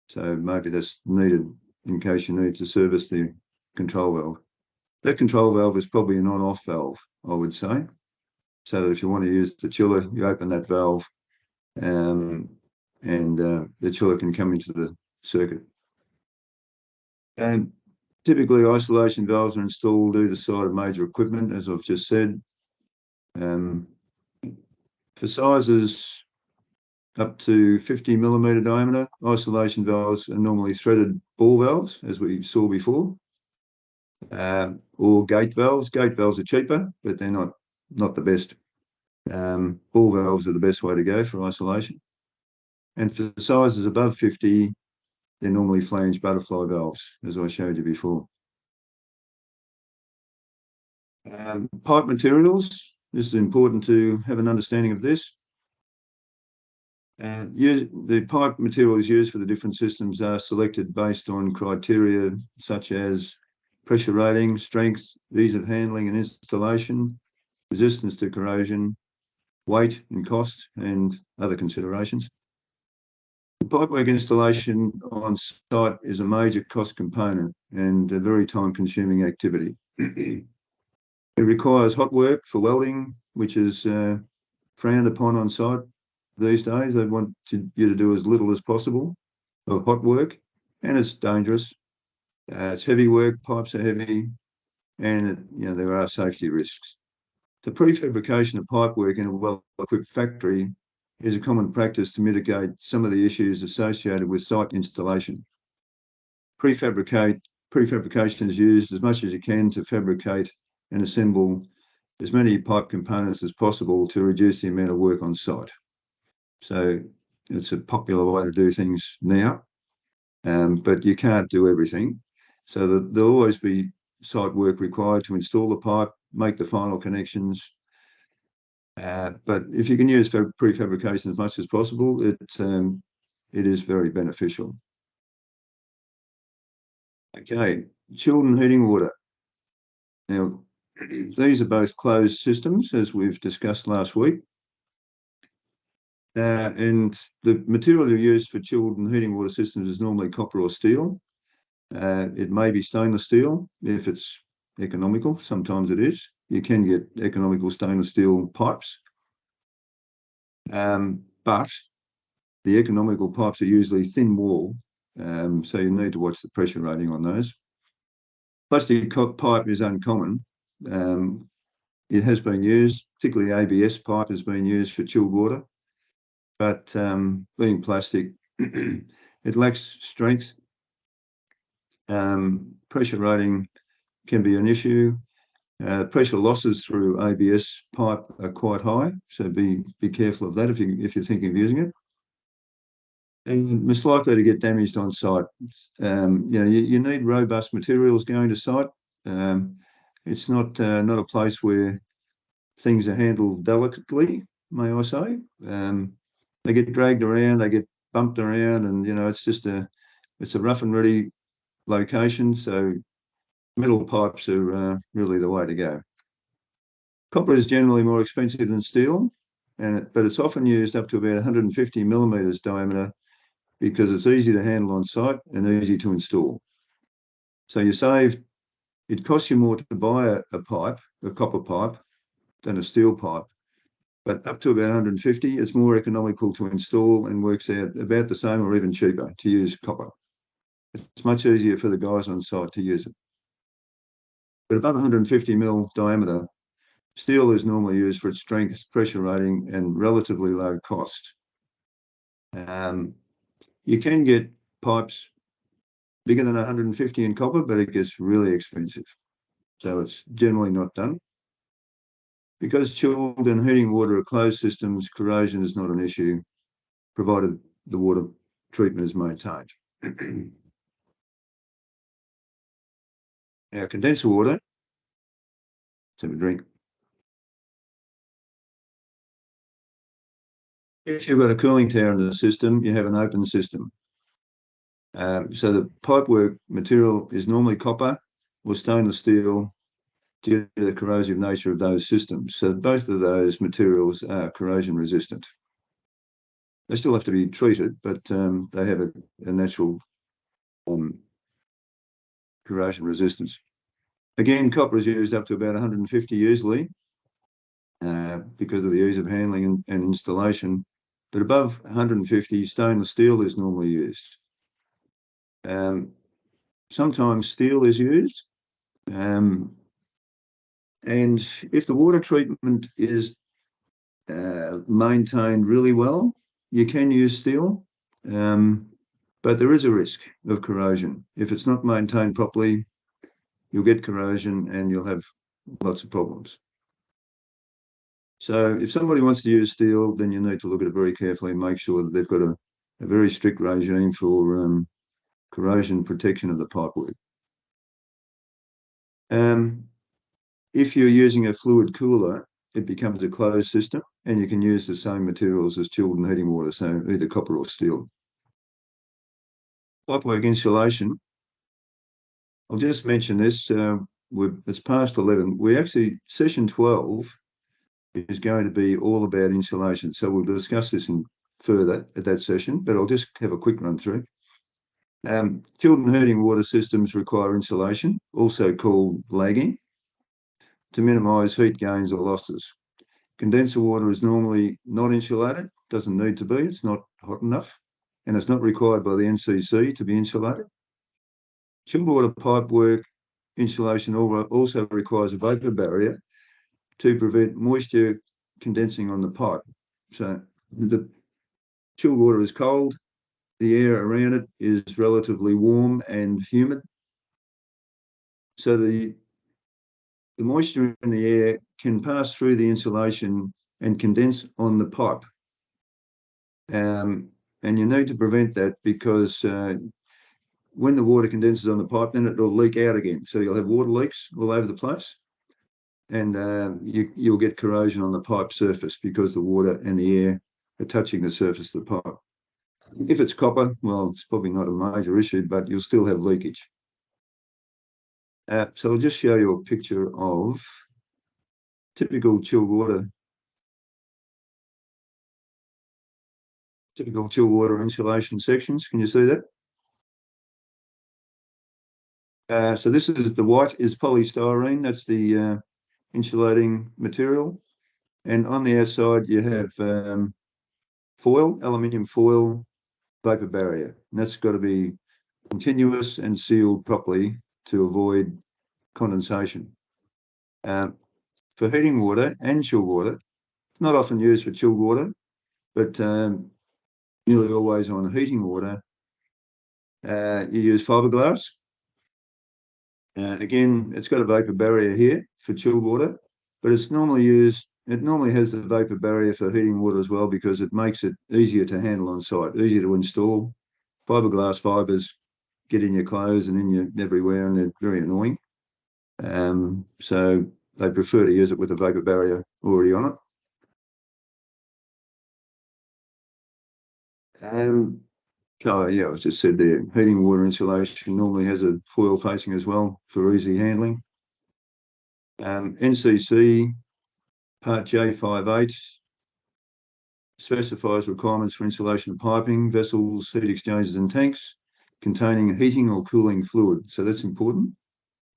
so maybe that's needed in case you need to service the control valve. That control valve is probably an on-off valve, I would say, so that if you want to use the chiller, you open that valve and the chiller can come into the circuit. And typically, isolation valves are installed either side of major equipment, as I've just said. For sizes up to 50 millimeter diameter, isolation valves are normally threaded ball valves, as we saw before, or gate valves. Gate valves are cheaper, but they're not the best. Ball valves are the best way to go for isolation. And for sizes above 50, they're normally flange butterfly valves, as I showed you before. Pipe materials. This is important to have an understanding of this. The pipe materials used for the different systems are selected based on criteria such as pressure rating, strength, ease of handling and installation, resistance to corrosion, weight and cost, and other considerations. The pipework installation on site is a major cost component and a very time-consuming activity. It requires hot work for welding, which is frowned upon on site these days. They want you to do as little as possible of hot work, and it's dangerous. It's heavy work, pipes are heavy, and there are safety risks. The prefabrication of pipework in a well-equipped factory is a common practice to mitigate some of the issues associated with site installation. Prefabrication is used as much as you can to fabricate and assemble as many pipe components as possible to reduce the amount of work on site. So it's a popular way to do things now, but you can't do everything. So there'll always be site work required to install the pipe, make the final connections. But if you can use prefabrication as much as possible, it is very beneficial. Okay, chilled and heating water. Now, these are both closed systems, as we've discussed last week. And the material you use for chilled and heating water systems is normally copper or steel. It may be stainless steel if it's economical. Sometimes it is. You can get economical stainless steel pipes. But the economical pipes are usually thin wall, so you need to watch the pressure rating on those. Plastic pipe is uncommon. It has been used, particularly ABS pipe has been used for chilled water, but being plastic, it lacks strength. Pressure rating can be an issue. Pressure losses through ABS pipe are quite high, so be careful of that if you're thinking of using it. And it's likely to get damaged on site. You need robust materials going to site. It's not a place where things are handled delicately, may I say. They get dragged around, they get bumped around, and it's a rough and ready location. So metal pipes are really the way to go. Copper is generally more expensive than steel, but it's often used up to about 150 millimeters diameter because it's easy to handle on site and easy to install. So it costs you more to buy a copper pipe, than a steel pipe, but up to about 150, it's more economical to install and works out about the same or even cheaper to use copper. It's much easier for the guys on site to use it. But above 150 mil diameter, steel is normally used for its strength, pressure rating, and relatively low cost. You can get pipes bigger than 150 in copper, but it gets really expensive. So it's generally not done. Because chilled and heating water are closed systems, corrosion is not an issue, provided the water treatment is maintained. Now, condenser water, let's have a drink. If you've got a cooling tower in the system, you have an open system. So the pipework material is normally copper or stainless steel due to the corrosive nature of those systems. So both of those materials are corrosion resistant. They still have to be treated, but they have a natural corrosion resistance. Again, copper is used up to about 150 usually because of the ease of handling and installation. But above 150, stainless steel is normally used. Sometimes steel is used. And if the water treatment is maintained really well, you can use steel. But there is a risk of corrosion. If it's not maintained properly, you'll get corrosion and you'll have lots of problems. So if somebody wants to use steel, then you need to look at it very carefully and make sure that they've got a very strict regime for corrosion protection of the pipework. If you're using a fluid cooler, it becomes a closed system and you can use the same materials as chilled and heating water, so either copper or steel. Pipework insulation. I'll just mention this. It's past 11. Session 12 is going to be all about insulation. So we'll discuss this further at that session, but I'll just have a quick run through. Chilled and heating water systems require insulation, also called lagging, to minimise heat gains or losses. Condenser water is normally not insulated, doesn't need to be, it's not hot enough, and it's not required by the NCC to be insulated. Chilled water pipework insulation also requires a vapour barrier to prevent moisture condensing on the pipe. So the chilled water is cold, the air around it is relatively warm and humid. So the moisture in the air can pass through the insulation and condense on the pipe. And you need to prevent that because when the water condenses on the pipe, then it'll leak out again. So you'll have water leaks all over the place. And you'll get corrosion on the pipe surface because the water and the air are touching the surface of the pipe. If it's copper, well, it's probably not a major issue, but you'll still have leakage. So I'll just show you a picture of typical chilled water. Typical chilled water insulation sections. Can you see that? So this is the white is polystyrene. That's the insulating material. And on the outside, you have foil, aluminium foil, vapor barrier. And that's got to be continuous and sealed properly to avoid condensation. For heating water and chilled water, it's not often used for chilled water, but nearly always on heating water, you use fiberglass. Again, it's got a vapor barrier here for chilled water, but it's normally used, it normally has the vapor barrier for heating water as well because it makes it easier to handle on site, easier to install. Fiberglass fibers get in your clothes and in your everywhere, and they're very annoying. So they prefer to use it with a vapor barrier already on it. Oh, yeah, I was just said there, heating water insulation normally has a foil facing as well for easy handling. NCC Part J58 specifies requirements for insulation of piping, vessels, heat exchangers and tanks containing heating or cooling fluid. So that's important.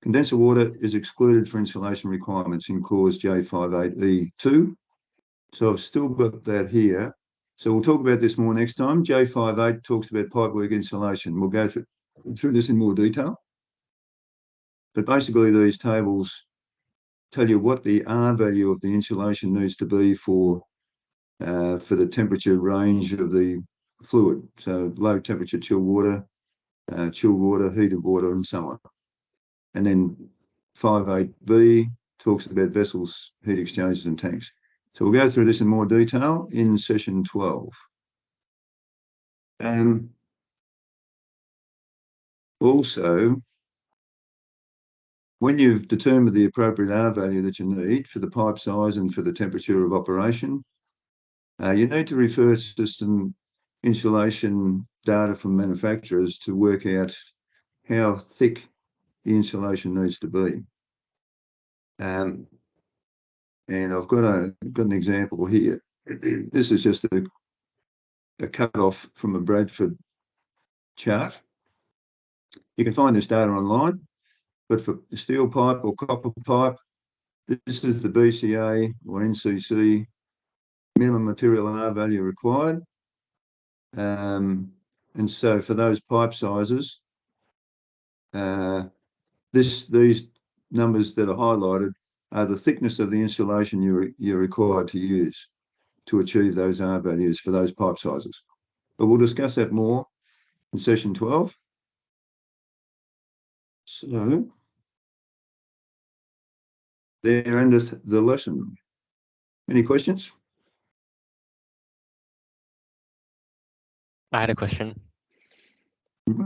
Condenser water is excluded for insulation requirements in clause J58E2. So I've still got that here. So we'll talk about this more next time. J58 talks about pipework insulation. We'll go through this in more detail. But basically these tables tell you what the R value of the insulation needs to be for the temperature range of the fluid. So low temperature chilled water, heated water, and so on. And then 58B talks about vessels, heat exchangers and tanks. So we'll go through this in more detail in session 12. Also, when you've determined the appropriate R value that you need for the pipe size and for the temperature of operation, you need to refer to some insulation data from manufacturers to work out how thick the insulation needs to be. And I've got an example here. This is just a cut-off from a Bradford chart. You can find this data online, but for steel pipe or copper pipe, this is the BCA or NCC minimum material R value required. And so for those pipe sizes, these numbers that are highlighted are the thickness of the insulation you're required to use to achieve those R values for those pipe sizes. But we'll discuss that more in session 12. So there ends the lesson. Any questions? I had a question.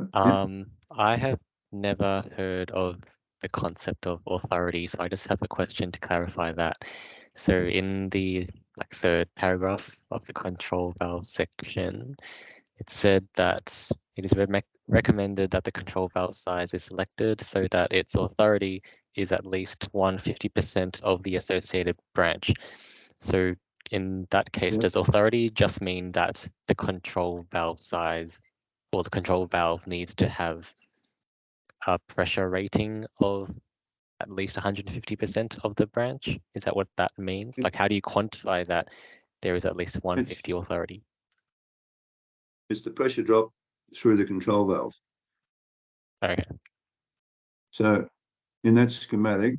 I have never heard of the concept of authority, so I just have a question to clarify that. So in the third paragraph of the control valve section, it said that it is recommended that the control valve size is selected so that its authority is at least 150% of the associated branch. So in that case, does authority just mean that the control valve size or the control valve needs to have a pressure rating of at least 150% of the branch? Is that what that means? Like, how do you quantify that there is at least 150 authority? It's the pressure drop through the control valve. Okay. So in that schematic,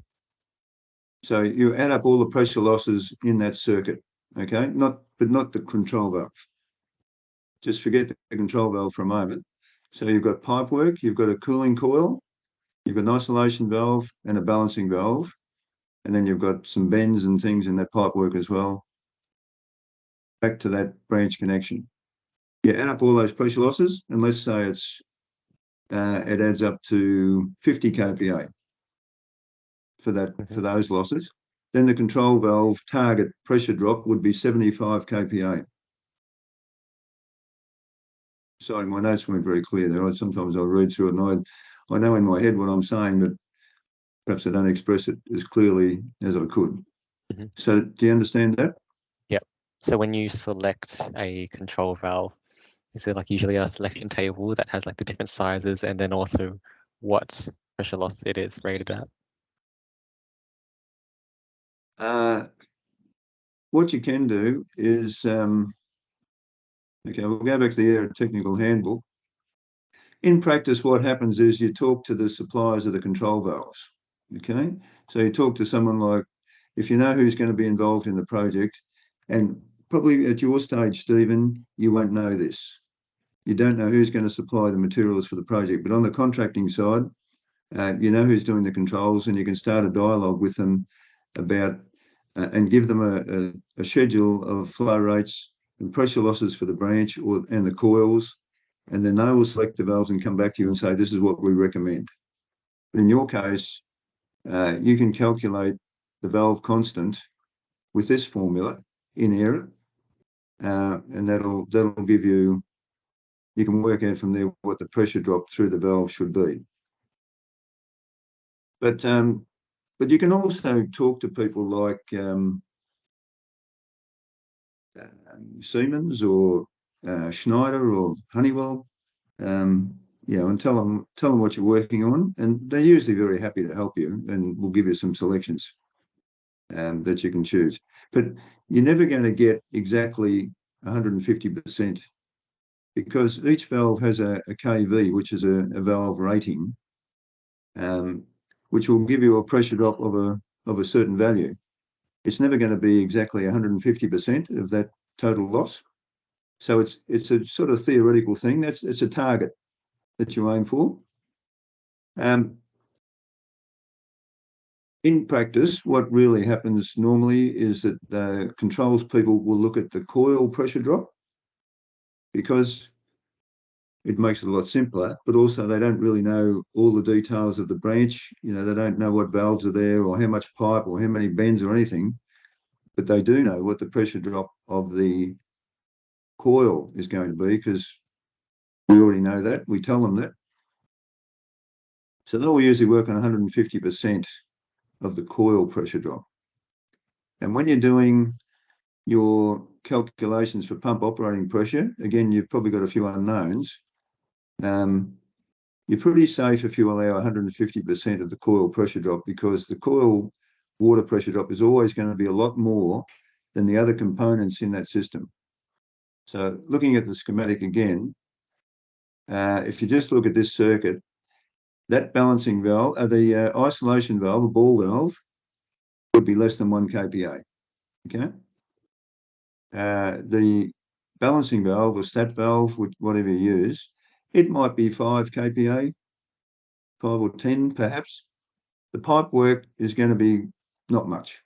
so you add up all the pressure losses in that circuit, okay? But not the control valve. Just forget the control valve for a moment. So you've got pipe work, you've got a cooling coil, you've got an isolation valve and a balancing valve, and then you've got some bends and things in that pipe work as well. Back to that branch connection. You add up all those pressure losses, and let's say it adds up to 50 kPa for those losses. Then the control valve target pressure drop would be 75 kPa. Sorry, my notes weren't very clear there. Sometimes I'll read through it and I know in my head what I'm saying, but perhaps I don't express it as clearly as I could. Mhm. So do you understand that? So when you select a control valve, is there like usually a selection table that has like the different sizes and then also what pressure loss it is rated at? What you can do is, okay, we'll go back to the Air Technical Handbook. In practice, what happens is you talk to the suppliers of the control valves, okay? So you talk to someone like, if you know who's going to be involved in the project, and probably at your stage, Stephen, you won't know this. You don't know who's going to supply the materials for the project, but on the contracting side, you know who's doing the controls, and you can start a dialogue with them about and give them a schedule of flow rates and pressure losses for the branch and the coils, and then they will select the valves and come back to you and say, this is what we recommend. But in your case, you can calculate the valve constant with this formula in error, and that'll give you, you can work out from there what the pressure drop through the valve should be. But you can also talk to people like Siemens or Schneider or Honeywell, and tell them what you're working on, and they're usually very happy to help you and will give you some selections that you can choose. But you're never going to get exactly 150% because each valve has a KV, which is a valve rating, which will give you a pressure drop of a certain value. It's never going to be exactly 150% of that total loss. So it's a sort of theoretical thing. It's a target that you aim for. In practice, what really happens normally is that the controls people will look at the coil pressure drop because it makes it a lot simpler, but also they don't really know all the details of the branch. You know, they don't know what valves are there or how much pipe or how many bends or anything, but they do know what the pressure drop of the coil is going to be because we already know that. We tell them that. So they'll usually work on 150% of the coil pressure drop. And when you're doing your calculations for pump operating pressure, again, you've probably got a few unknowns. You're pretty safe if you allow 150% of the coil pressure drop because the coil water pressure drop is always going to be a lot more than the other components in that system. So looking at the schematic again, if you just look at this circuit, that balancing valve, the isolation valve, a ball valve, would be less than 1 kPa, okay? The balancing valve or stat valve, whatever you use, it might be 5 kPa, 5 or 10 perhaps. The pipe work is going to be not much,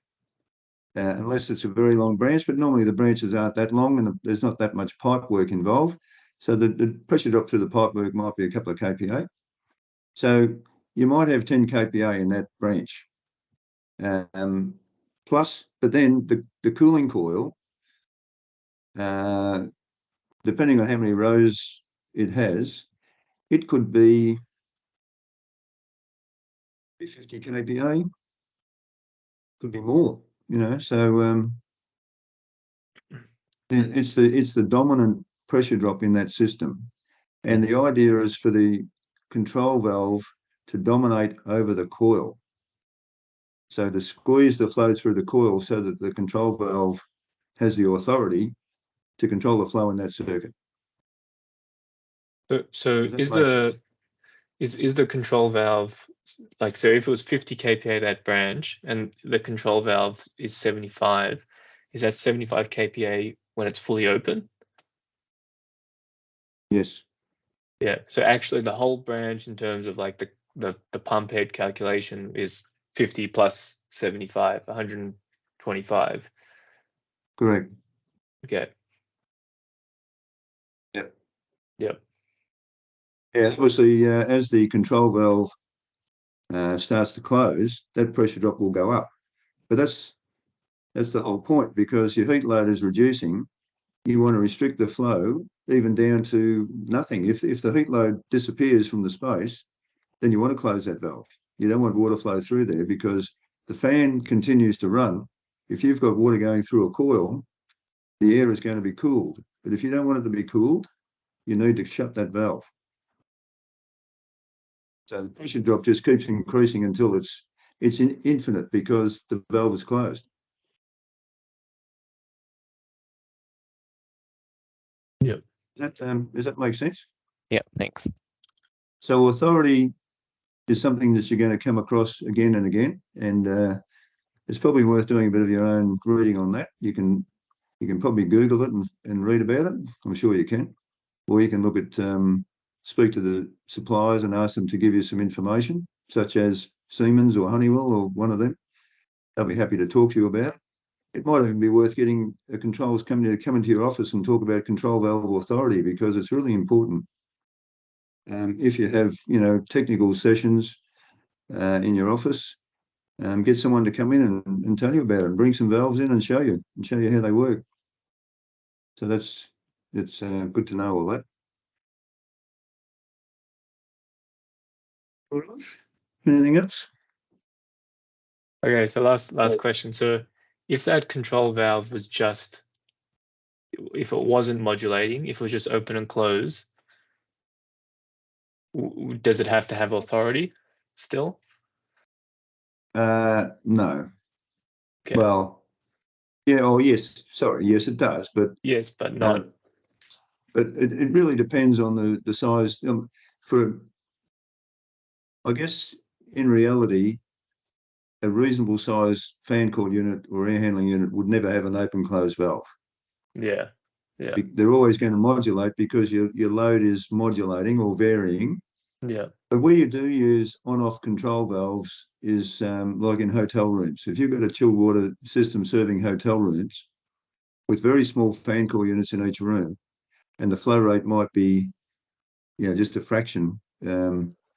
unless it's a very long branch, but normally the branches aren't that long and there's not that much pipe work involved. So the pressure drop through the pipe work might be a couple of kPa. So you might have 10 kPa in that branch. Plus, but then the cooling coil, depending on how many rows it has, it could be 50 kPa, could be more, you know. So it's the dominant pressure drop in that system. And the idea is for the control valve to dominate over the coil. So to squeeze the flow through the coil so that the control valve has the authority to control the flow in that circuit. So is the control valve, like, so if it was 50 kPa that branch and the control valve is 75, is that 75 kPa when it's fully open? Yes. Yeah. So actually the whole branch in terms of like the pump head calculation is 50 plus 75, 125. Correct. Okay. Yep. Yep. Yeah, obviously, as the control valve starts to close, that pressure drop will go up. But that's the whole point, because your heat load is reducing. You want to restrict the flow even down to nothing. If the heat load disappears from the space, then you want to close that valve. You don't want water flow through there because the fan continues to run. If you've got water going through a coil, the air is going to be cooled. But if you don't want it to be cooled, you need to shut that valve. So the pressure drop just keeps increasing until it's infinite because the valve is closed. Yep. Does that make sense? Yeah, thanks. So authority is something that you're going to come across again and again, and it's probably worth doing a bit of your own reading on that. You can probably Google it and read about it. I'm sure you can, or you can look at speak to the suppliers and ask them to give you some information, such as Siemens or Honeywell or one of them. They'll be happy to talk to you about it. It might even be worth getting a controls company to come into your office and talk about control valve authority, because it's really important. If you have, technical sessions in your office, get someone to come in and tell you about it, and bring some valves in and show you how they work. So it's good to know all that. All right. Anything else? Okay, so last question. So if that control valve was just, if it wasn't modulating, if it was just open and close, does it have to have authority still? No. Okay. Well, yeah. Oh, yes. Sorry. Yes, it does. But yes, but not. But it really depends on the size. I guess in reality, a reasonable size fan coil unit or air handling unit would never have an open close valve. Yeah. Yeah. They're always going to modulate because your load is modulating or varying. Yeah. But where you do use on-off control valves is like in hotel rooms. If you've got a chilled water system serving hotel rooms with very small fan coil units in each room, and the flow rate might be, just a fraction,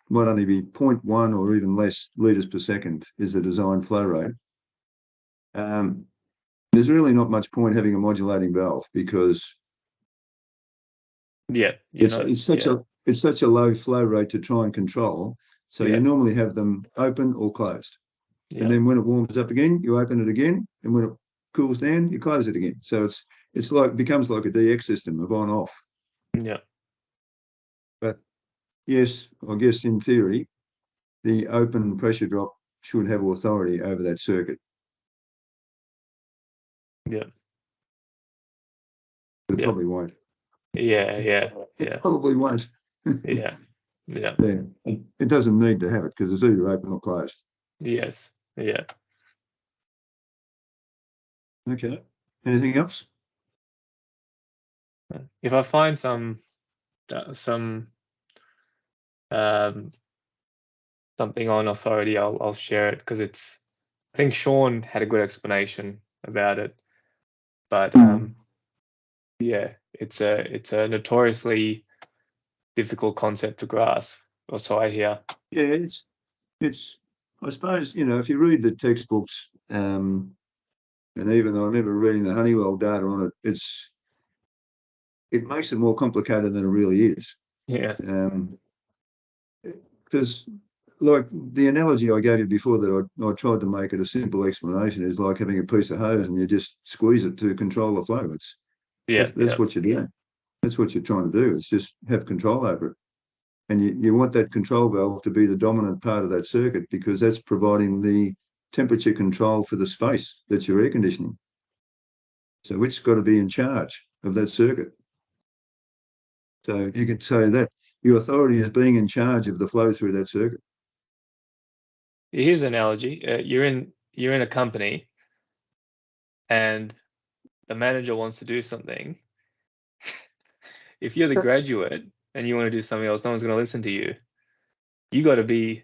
might only be 0.1 or even less litres per second is the design flow rate. There's really not much point having a modulating valve because it's such a low flow rate to try and control. So you normally have them open or closed. And then when it warms up again, you open it again, and when it cools down, you close it again. So it becomes like a DX system of on off. Yeah. But yes, I guess in theory, the open pressure drop should have authority over that circuit. Yeah. But it probably won't. Yeah. It probably won't. Yeah. It doesn't need to have it because it's either open or closed. Yes. Yeah. Okay. Anything else? If I find something on authority, I'll share it, because I think Sean had a good explanation about it, but yeah, it's a notoriously difficult concept to grasp, or so I hear. Yeah, it's I suppose, if you read the textbooks, and even I remember reading the Honeywell data on it, it makes it more complicated than it really is. Yeah. Because like the analogy I gave you before that I tried to make it a simple explanation is like having a piece of hose and you just squeeze it to control the flow. That's what you're doing. That's what you're trying to do. It's just have control over it. And you want that control valve to be the dominant part of that circuit, because that's providing the temperature control for the space that's your air conditioning. So it's got to be in charge of that circuit. So you could say that your authority is being in charge of the flow through that circuit. Here's an analogy. You're in a company, and the manager wants to do something. If you're the graduate and you want to do something else, no one's going to listen to you. You got to be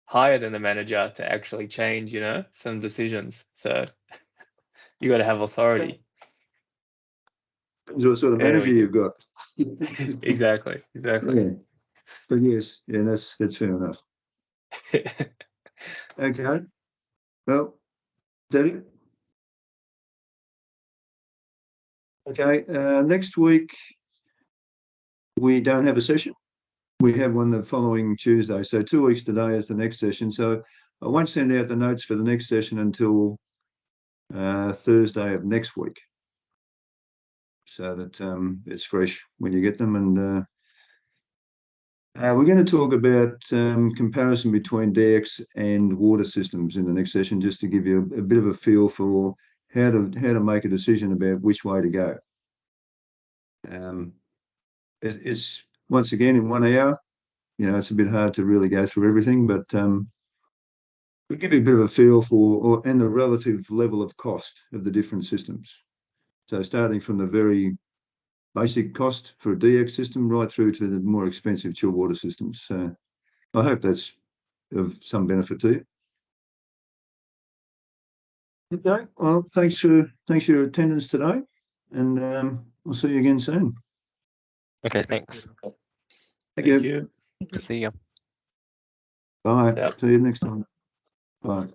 higher than the manager to actually change, some decisions. So you got to have authority. What sort of manager you've got. Exactly. Yeah. But yes, that's fair enough. Okay. Well, that it? Okay. Next week we don't have a session. we have one the following Tuesday. So 2 weeks today is the next session. So I won't send out the notes for the next session until Thursday of next week, so that it's fresh when you get them. And we're going to talk about comparison between DX and water systems in the next session, just to give you a bit of a feel for how to make a decision about which way to go. It's once again in 1 hour. You know, it's a bit hard to really go through everything, but we'll give you a bit of a feel for and the relative level of cost of the different systems. So starting from the very basic cost for a DX system right through to the more expensive chill water systems. So I hope that's of some benefit to you. Okay, well, thanks for your attendance today, and we'll see you again soon. Okay, thanks. Thank Thank you. you. See ya. Bye. Yep. See you next time. Bye.